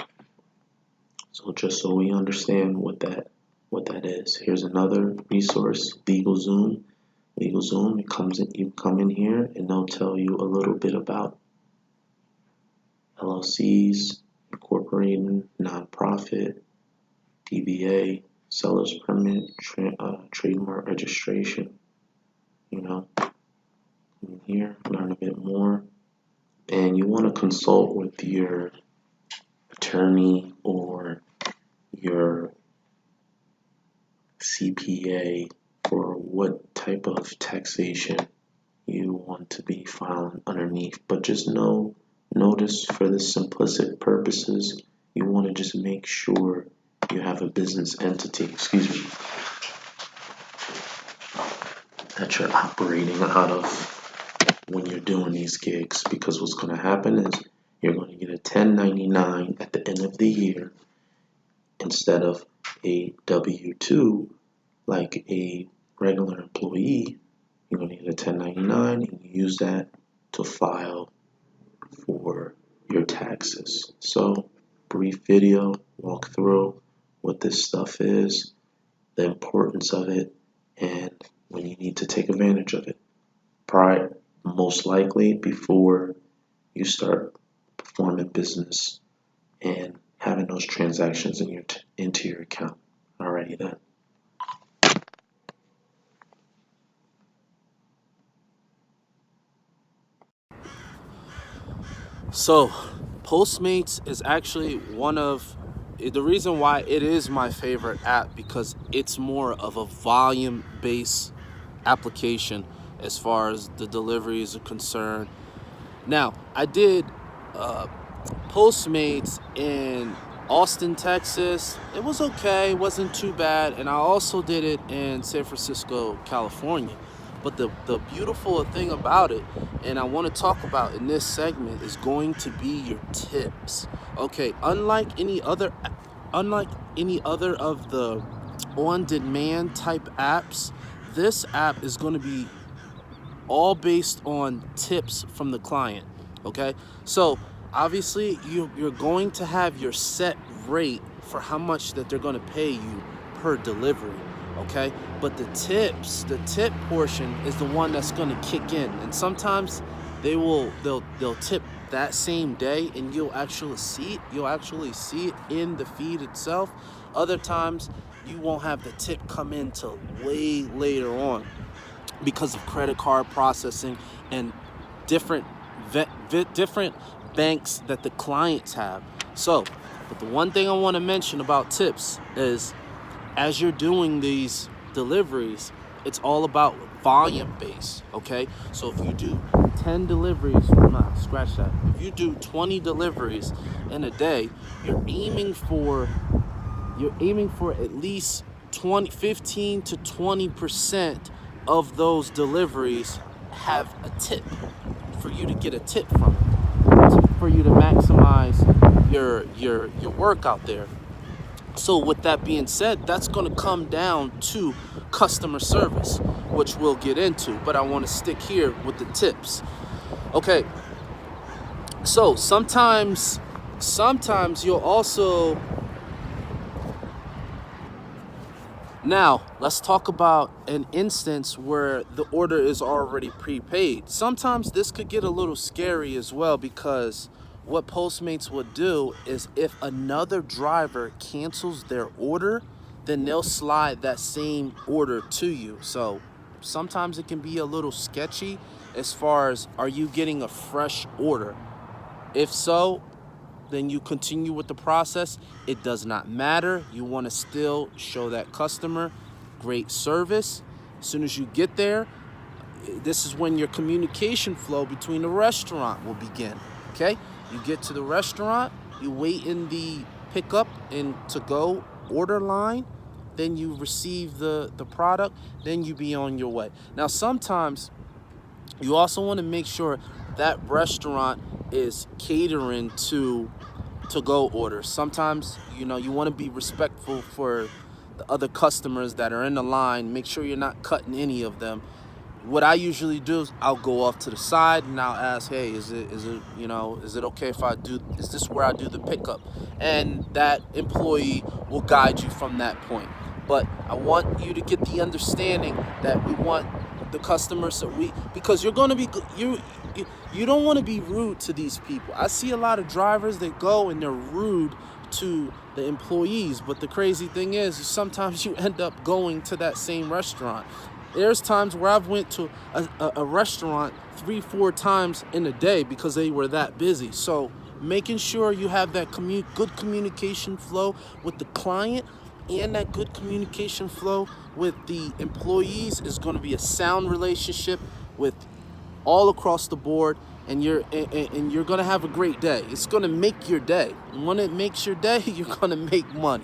So just so we understand what that is, here's another resource, LegalZoom. LegalZoom, you come in here and they'll tell you a little bit about LLCs, incorporating, nonprofit, DBA, seller's permit, trademark registration. Come in here, learn a bit more, and you want to consult with your attorney or your CPA for what type of taxation you want to be filing underneath. But just notice for the simplistic purposes, you want to just make sure you have a business entity, that you're operating out of when you're doing these gigs, because what's going to happen is you're going to get a 1099 at the end of the year instead of a W-2 like a regular employee. You're going to get a 1099 and you use that to file for your taxes. So, brief video, walk through what this stuff is, the importance of it, and when you need to take advantage of it. Most likely before you start performing business and having those transactions into your account. Alrighty then. So, Postmates is actually the reason why it is my favorite app, because it's more of a volume-based application as far as the deliveries are concerned. Now, I did Postmates in Austin, Texas. It was okay, it wasn't too bad, and I also did it in San Francisco, California. But the beautiful thing about it, and I want to talk about in this segment, is going to be your tips. Okay, unlike any other of the on-demand type apps, this app is going to be all based on tips from the client. Okay, so obviously you're going to have your set rate for how much that they're going to pay you per delivery. Okay, but the tip portion is the one that's going to kick in, and sometimes they'll tip that same day, and you'll actually see it in the feed itself. Other times you won't have the tip come in till way later on, because of credit card processing and different different banks that the clients have. So, but the one thing I want to mention about tips is, as you're doing these deliveries, it's all about volume base. Okay, so if you do 10 deliveries, scratch that. If you do 20 deliveries in a day, you're aiming for at least 15 to 20% of those deliveries have a tip, for you to get a tip from it, for you to maximize your work out there. So with that being said, that's going to come down to customer service, which we'll get into, but I want to stick here with the tips. Okay, so sometimes you'll also... Now, let's talk about an instance where the order is already prepaid. Sometimes this could get a little scary as well, because what Postmates would do is, if another driver cancels their order, then they'll slide that same order to you. So sometimes it can be a little sketchy as far as, are you getting a fresh order? If so, then you continue with the process. It does not matter. You want to still show that customer great service. As soon as you get there, this is when your communication flow between the restaurant will begin. Okay, you get to the restaurant, you wait in the pickup and to go order line, then you receive the product, then you be on your way. Now, sometimes you also want to make sure that restaurant is catering to go orders. Sometimes, you want to be respectful for the other customers that are in the line. Make sure you're not cutting any of them. What I usually do is, I'll go off to the side and I'll ask, hey, is it okay if is this where I do the pickup? And that employee will guide you from that point. But I want you to get the understanding that we want the customers, because you're going to be, you don't want to be rude to these people. I see a lot of drivers that go and they're rude to the employees, but the crazy thing is sometimes you end up going to that same restaurant. There's times where I've went to a restaurant 3-4 times in a day because they were that busy. So making sure you have that good communication flow with the client and that good communication flow with the employees is going to be a sound relationship with all across the board, and you're going to have a great day. It's going to make your day. And when it makes your day, you're going to make money.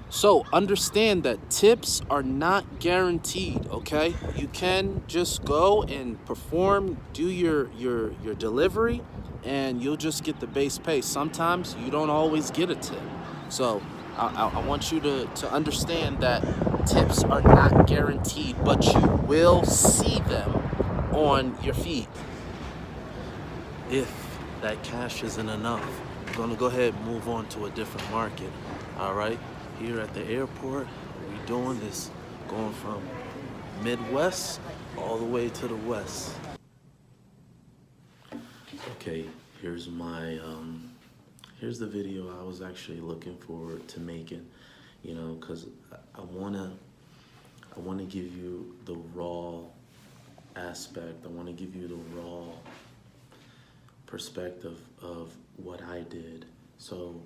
So understand that tips are not guaranteed, okay? You can just go and perform, do your delivery, and you'll just get the base pay. Sometimes you don't always get a tip. So I want you to understand that tips are not guaranteed, but you will see them on your feed. If that cash isn't enough, I'm gonna go ahead and move on to a different market. All right, here at the airport, what we're doing is going from Midwest all the way to the West. Okay, here's the video I was actually looking forward to making, because I wanna give you the raw aspect. I wanna give you the raw perspective of what I did. So,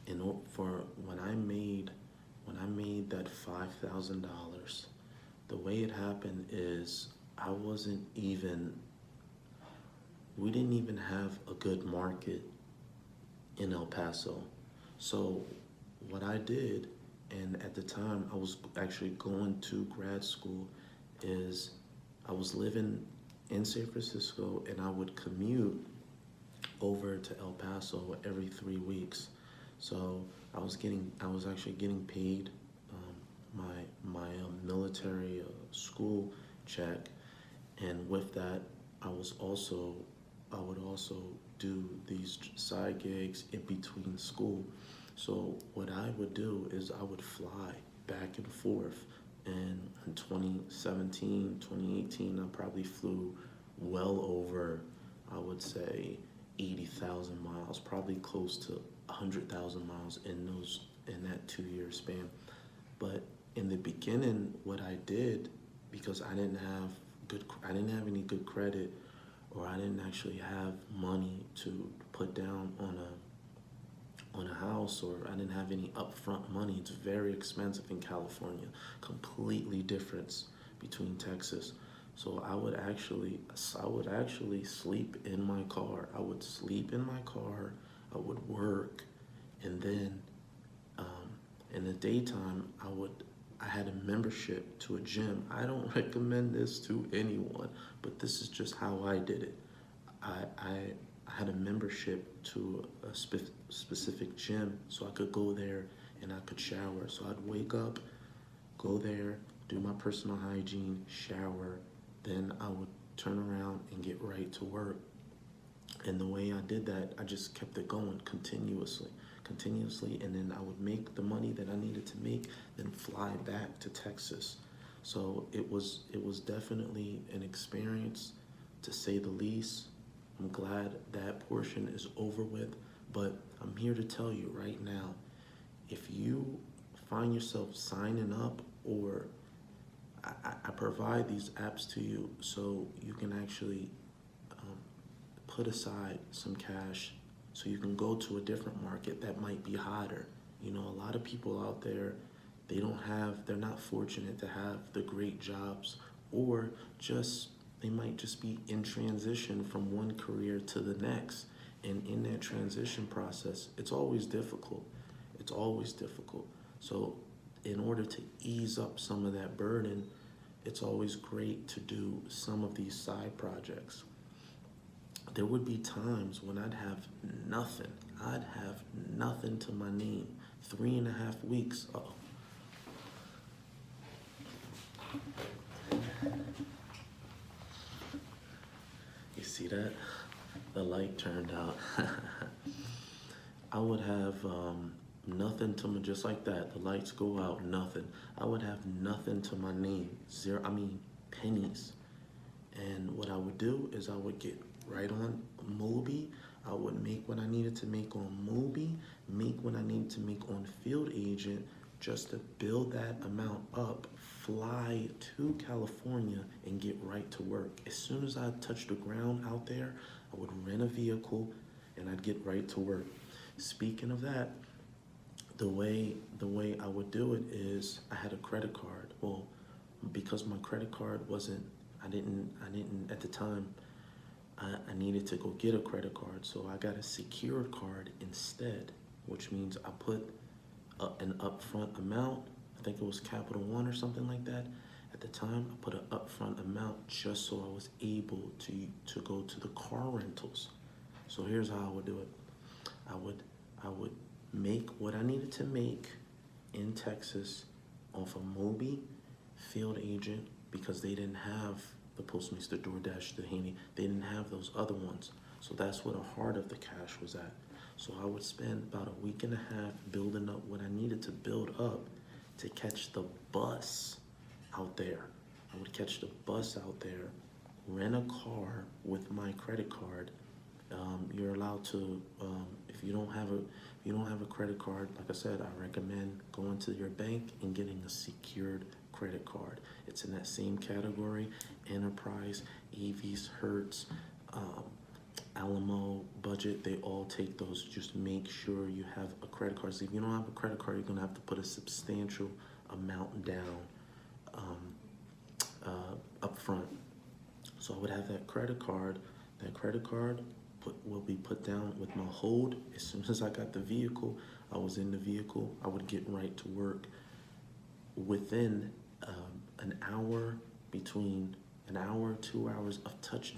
when I made that $5,000, the way it happened is we didn't even have a good market in El Paso. So what I did and at the time I was actually going to grad school, is I was living in San Francisco and I would commute over to El Paso every 3 weeks. So I was actually getting paid my military school check, and with that, I would also do these side gigs in between school. So what I would do is I would fly back and forth. And in 2017, 2018, I probably flew well over, I would say, 80,000 miles, probably close to 100,000 miles in that 2 year span. But in the beginning, what I did, because I didn't have any good credit, or I didn't actually have money to put down on a house, or I didn't have any upfront money. It's very expensive in California, completely difference between Texas. So I would actually sleep in my car. I would sleep in my car. I would work, and then in the daytime, I had a membership to a gym. I don't recommend this to anyone, but this is just how I did it. I had a membership to a specific gym, so I could go there and I could shower. So I'd wake up, go there, do my personal hygiene, shower, then I would turn around and get right to work. And the way I did that, I just kept it going continuously, and then I would make the money that I needed to make, then fly back to Texas. So it was definitely an experience, to say the least. I'm glad that portion is over with, but I'm here to tell you right now, if you find yourself signing up, or I provide these apps to you so you can actually put aside some cash so you can go to a different market that might be hotter. You know, a lot of people out there, they're not fortunate to have the great jobs, or they might just be in transition from one career to the next. And in that transition process, it's always difficult. It's always difficult. So in order to ease up some of that burden, it's always great to do some of these side projects. There would be times when I'd have nothing. I'd have nothing to my name. 3.5 weeks. Oh. You see that? The light turned out. I would have nothing to my, just like that. The lights go out, nothing. I would have nothing to my name. Pennies. And what I would do is I would get right on Moby. I would make what I needed to make on Moby, make what I needed to make on Field Agent, just to build that amount up, fly to California, and get right to work. As soon as I touched the ground out there, I would rent a vehicle and I'd get right to work. Speaking of that, the way I would do it is I had a credit card. Well, because my credit card wasn't, I didn't at the time, I needed to go get a credit card, so I got a secured card instead, which means I put an upfront amount. I think it was Capital One or something like that. At the time, I put an upfront amount just so I was able to go to the car rentals. So here's how I would do it. I would make what I needed to make in Texas off of Moby, Field Agent, because they didn't have the Postmates, the DoorDash, the Handy. They didn't have those other ones. So that's where the heart of the cash was at. So I would spend about 1.5 weeks building up what I needed to build up to catch the bus out there. I would catch the bus out there, rent a car with my credit card. You're allowed to, if you don't have a credit card, like I said, I recommend going to your bank and getting a secured credit card. It's in that same category: Enterprise, Avis, Hertz, Alamo, Budget. They all take those. Just make sure you have a credit card. So if you don't have a credit card, you're gonna have to put a substantial amount down up front. So I would have that credit card will be put down with my hold. As soon as I got the vehicle, I was in the vehicle. I would get right to work. Within an hour, between an hour, 2 hours of touching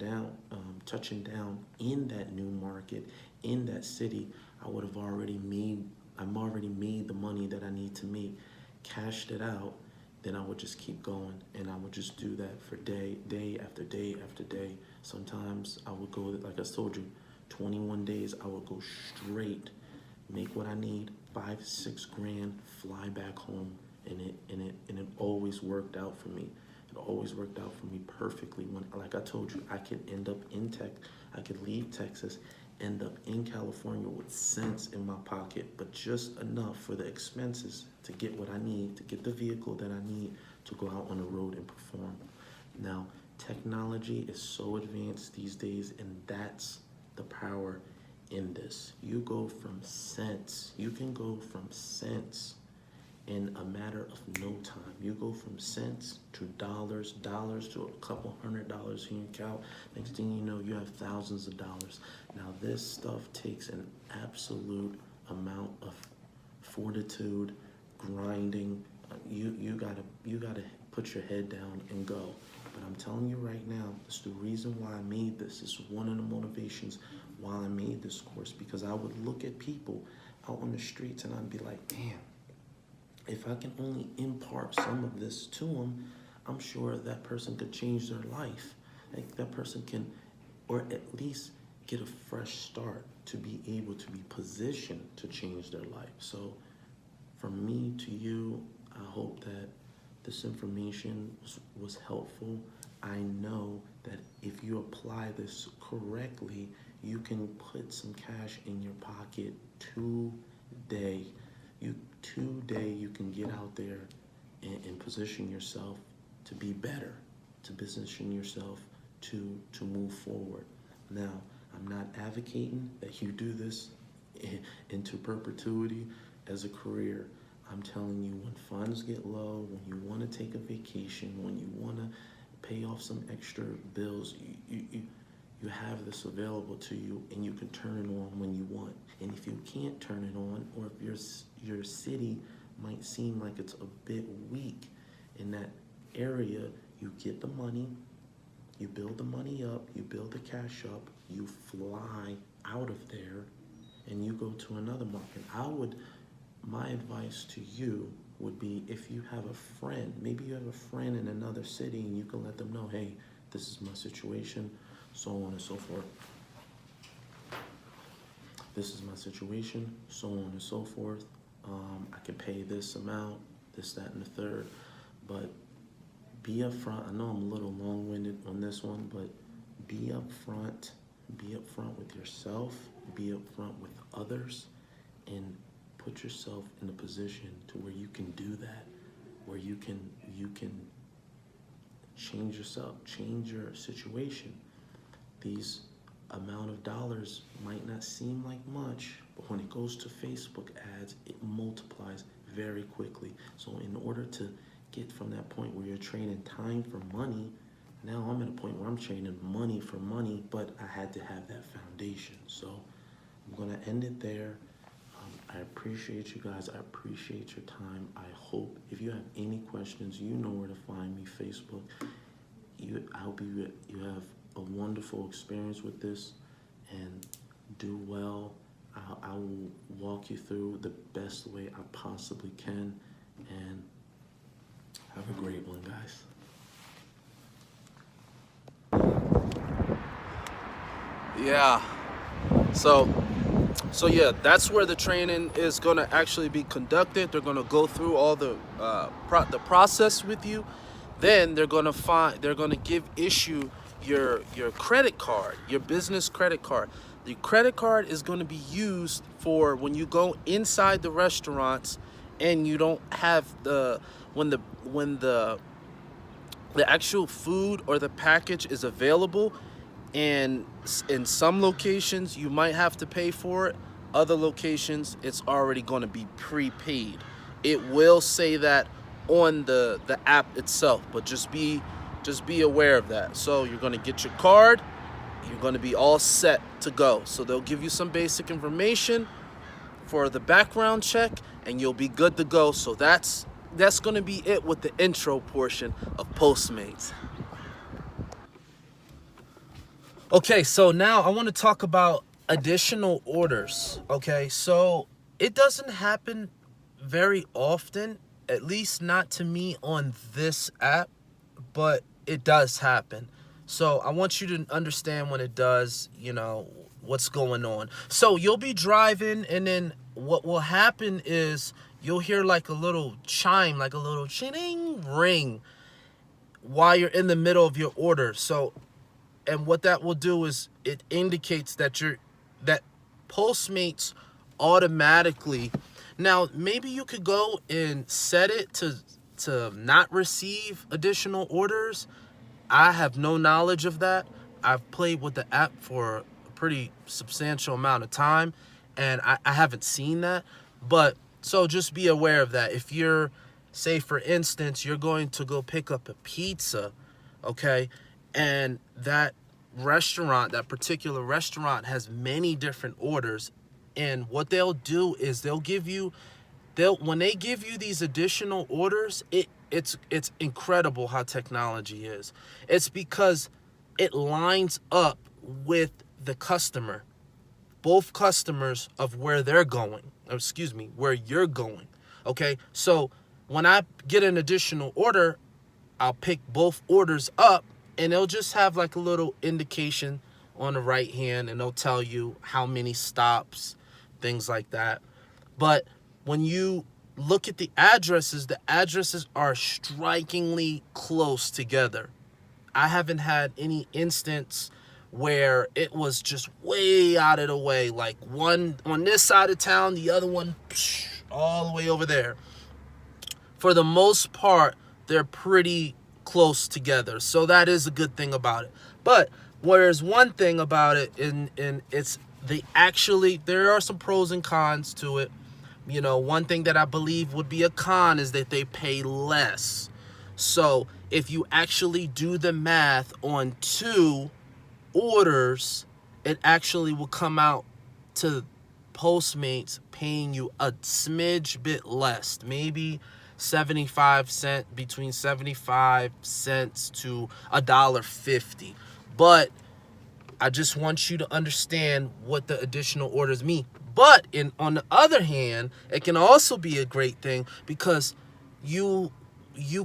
down in that new market, in that city, I'm already made the money that I need to make, cashed it out. Then I would just keep going, and I would just do that for day after day after day. Sometimes I would go, like I told you, 21 days, I would go straight, make what I need, 5-6 grand, fly back home, and it always worked out for me. It always worked out for me perfectly. When, like I told you, I could end up I could leave Texas, end up in California with cents in my pocket, but just enough for the expenses to get what I need, to get the vehicle that I need to go out on the road and perform. Now, technology is so advanced these days, and that's the power in this. You go from cents, you can go from cents in a matter of no time. You go from cents to dollars to a couple $100 in your account. Next thing you know, you have thousands of dollars. Now, this stuff takes an absolute amount of fortitude, grinding. You gotta put your head down and go. But I'm telling you right now, it's the reason why I made this. It's one of the motivations why I made this course, because I would look at people out on the streets and I'd be like, damn, if I can only impart some of this to them, I'm sure that person could change their life. Like that person can, or at least get a fresh start to be able to be positioned to change their life. So from me to you, I hope that this information was helpful. I know that if you apply this correctly, you can put some cash in your pocket today. Today you can get out there and position yourself to be better, to position yourself to move forward. Now, I'm not advocating that you do this into perpetuity as a career. I'm telling you, when funds get low, when you want to take a vacation, when you want to pay off some extra bills, you have this available to you, and you can turn it on when you want. And if you can't turn it on, or if your city might seem like it's a bit weak in that area, you get the money, you build the money up, you build the cash up, you fly out of there, and you go to another market. My advice to you would be, if you have a friend, maybe you have a friend in another city, and you can let them know, hey, this is my situation, so on and so forth. This is my situation, so on and so forth. I can pay this amount, this, that, and the third. But be upfront. I know I'm a little long-winded on this one, but be upfront. Be upfront with yourself. Be upfront with others, and put yourself in a position to where you can do that, where you can change yourself, change your situation. These amount of dollars might not seem like much, but when it goes to Facebook ads, it multiplies very quickly. So in order to get from that point where you're trading time for money, now I'm at a point where I'm trading money for money, but I had to have that foundation. So I'm gonna end it there. I appreciate you guys. I appreciate your time. I hope if you have any questions, you know where to find me, Facebook. I hope you have a wonderful experience with this, and do well. I will walk you through the best way I possibly can, and have a great one, guys. Yeah. So yeah, that's where the training is going to actually be conducted. They're going to go through all the process with you. Then they're going to issue your credit card, your business credit card. The credit card is going to be used for when you go inside the restaurants and you don't have when the actual food or the package is available. And in some locations, you might have to pay for it. Other locations, it's already going to be prepaid. It will say that on the app itself, but just be aware of that. So you're going to get your card. you're going to be all set to go. So they'll give you some basic information for the background check, and you'll be good to go. So that's going to be it with the intro portion of Postmates. Okay, so now I want to talk about additional orders. Okay, so it doesn't happen very often, at least not to me on this app, but it does happen. So I want you to understand when it does, what's going on. So you'll be driving, and then what will happen is you'll hear like a little chime, like a little ching ring while you're in the middle of your order. So, and what that will do is it indicates that that Postmates automatically. Now, maybe you could go and set it to not receive additional orders. I have no knowledge of that. I've played with the app for a pretty substantial amount of time, and I haven't seen that. But so just be aware of that. If you're, say for instance, you're going to go pick up a pizza, okay, and that particular restaurant has many different orders, and what they'll do is when they give you these additional orders, it's incredible how technology is. It's because it lines up with the customer, both customers of where they're going, where you're going. Okay, so when I get an additional order, I'll pick both orders up, and it'll just have like a little indication on the right hand, and it'll tell you how many stops, things like that. But when you look at the addresses are strikingly close together. I haven't had any instance where it was just way out of the way, like one on this side of town, the other one all the way over there. For the most part, they're pretty close together, so that is a good thing about it. But whereas one thing about it, and it's there are some pros and cons to it. One thing that I believe would be a con is that they pay less. So if you actually do the math on 2 orders, it actually will come out to Postmates paying you a smidge bit less, maybe 75 cents, between 75 cents to $1.50. But I just want you to understand what the additional orders mean. But on the other hand, it can also be a great thing because you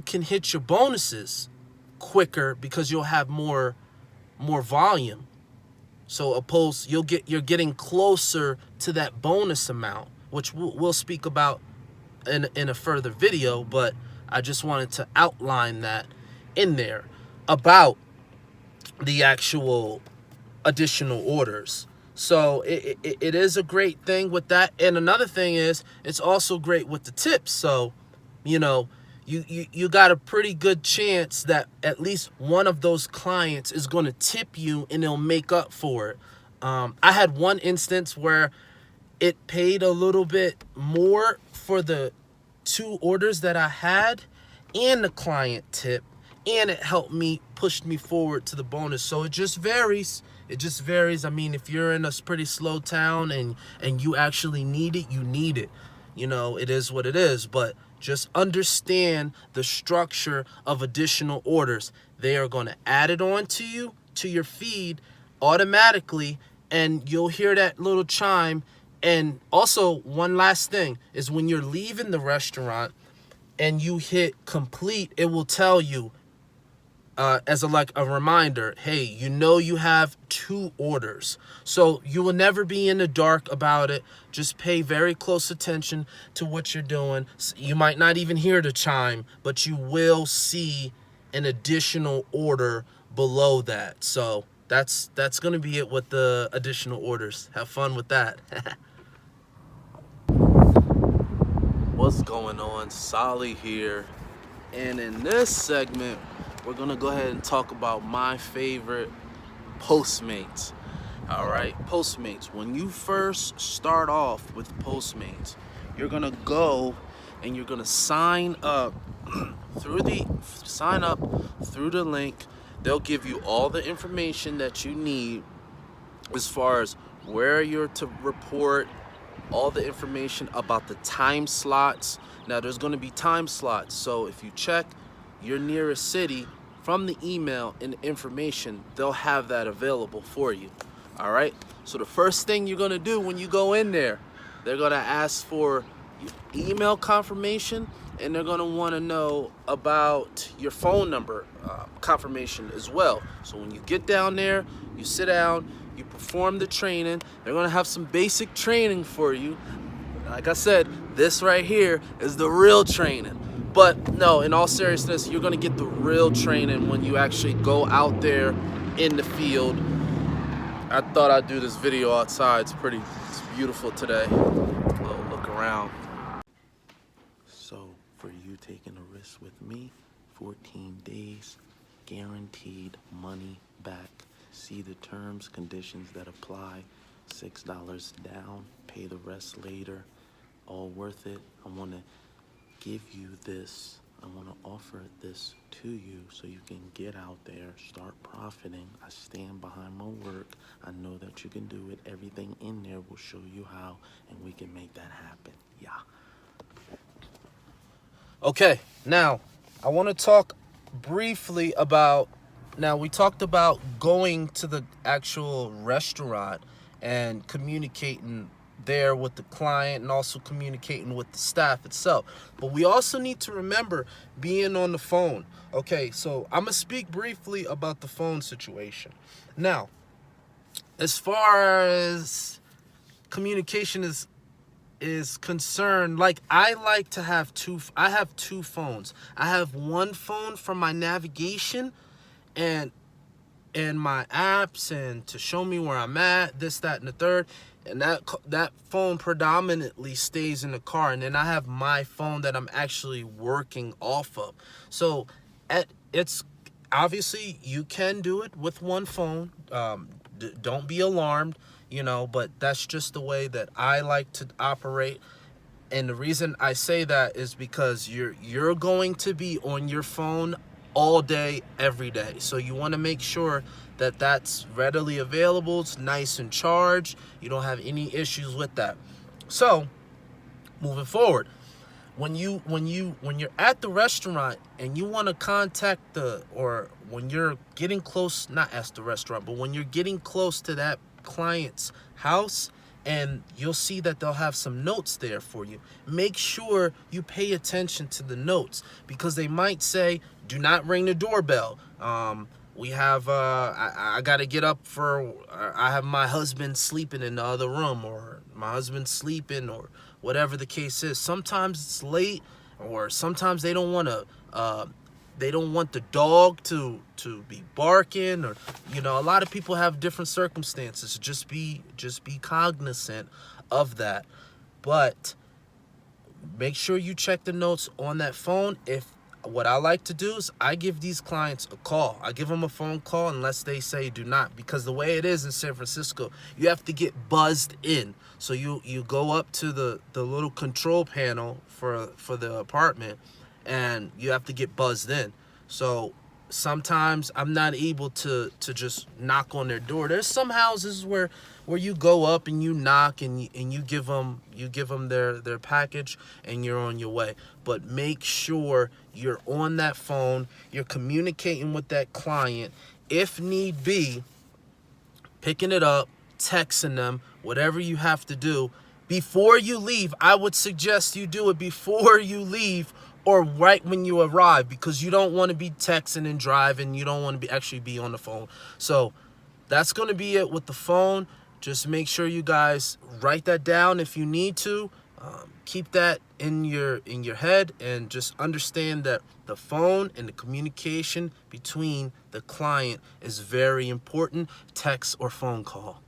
can hit your bonuses quicker because you'll have more volume. So you're getting closer to that bonus amount, which we'll speak about in a further video. But I just wanted to outline that in there about the actual additional orders. So it is a great thing with that. And another thing is it's also great with the tips. So, you got a pretty good chance that at least one of those clients is going to tip you and they'll make up for it. I had one instance where it paid a little bit more for the 2 orders that I had and the client tip, and it pushed me forward to the bonus. So it just varies. I mean, if you're in a pretty slow town and you actually need it, you need it. It is what it is. But just understand the structure of additional orders. They are going to add it on to your feed automatically, and you'll hear that little chime. And also, one last thing is when you're leaving the restaurant and you hit complete, it will tell you, as a reminder, hey, you have 2 orders. So you will never be in the dark about it. Just pay very close attention to what you're doing. You might not even hear the chime, but you will see an additional order below that. So that's going to be it with the additional orders. Have fun with that. What's going on? Solly here. And in this segment, we're going to go ahead and talk about my favorite Postmates. All right, Postmates. When you first start off with Postmates, you're going to go and you're going to sign up through the link. They'll give you all the information that you need as far as where you're to report, all the information about the time slots. Now there's going to be time slots, so if you check your nearest city from the email and the information, they'll have that available for you. All right, so the first thing you're going to do when you go in there, they're going to ask for your email confirmation, and they're going to want to know about your phone number confirmation as well. So when you get down there, you sit down, you perform the training. They're going to have some basic training for you. Like I said, this right here is the real training. But no, in all seriousness, you're going to get the real training when you actually go out there in the field. I thought I'd do this video outside. It's beautiful today. A little look around. So for you taking a risk with me, 14 days, guaranteed money back. See the terms, conditions that apply. $6 down, pay the rest later. All worth it. I want to give you this. I want to offer this to you so you can get out there, start profiting. I stand behind my work. I know that you can do it. Everything in there will show you how, and we can make that happen. Yeah. Okay, now I want to talk briefly about, now we talked about going to the actual restaurant and communicating there with the client and also communicating with the staff itself. But we also need to remember being on the phone. Okay, so I'm going to speak briefly about the phone situation. Now, as far as communication is concerned, like I like to have I have two phones. I have one phone for my navigation and my apps and to show me where I'm at, this, that, and the third. And that phone predominantly stays in the car. And then I have my phone that I'm actually working off of. So it's obviously you can do it with one phone. Don't be alarmed, but that's just the way that I like to operate. And the reason I say that is because you're going to be on your phone all day, every day. So you want to make sure that that's readily available. It's nice and charged. You don't have any issues with that. So moving forward, when you're at the restaurant and you want to contact or when you're getting close, not at the restaurant, but when you're getting close to that client's house, and you'll see that they'll have some notes there for you. Make sure you pay attention to the notes, because they might say, do not ring the doorbell. We have, I got to get up I have my husband sleeping in the other room, or my husband's sleeping, or whatever the case is. Sometimes it's late, or sometimes they don't want the dog to be barking, or a lot of people have different circumstances. Just be cognizant of that. But make sure you check the notes on that phone. What I like to do is I give these clients a call. I give them a phone call unless they say do not, because the way it is in San Francisco, you have to get buzzed in. So you go up to the little control panel for the apartment, and you have to get buzzed in. So sometimes I'm not able to just knock on their door. There's some houses where you go up and you knock and you give them their package and you're on your way. But make sure you're on that phone, you're communicating with that client. If need be, picking it up, texting them, whatever you have to do before you leave. I would suggest you do it before you leave, or right when you arrive, because you don't want to be texting and driving. You don't want to actually be on the phone. So that's going to be it with the phone. Just make sure you guys write that down if you need to. Keep that in your head, and just understand that the phone and the communication between the client is very important. Text or phone call.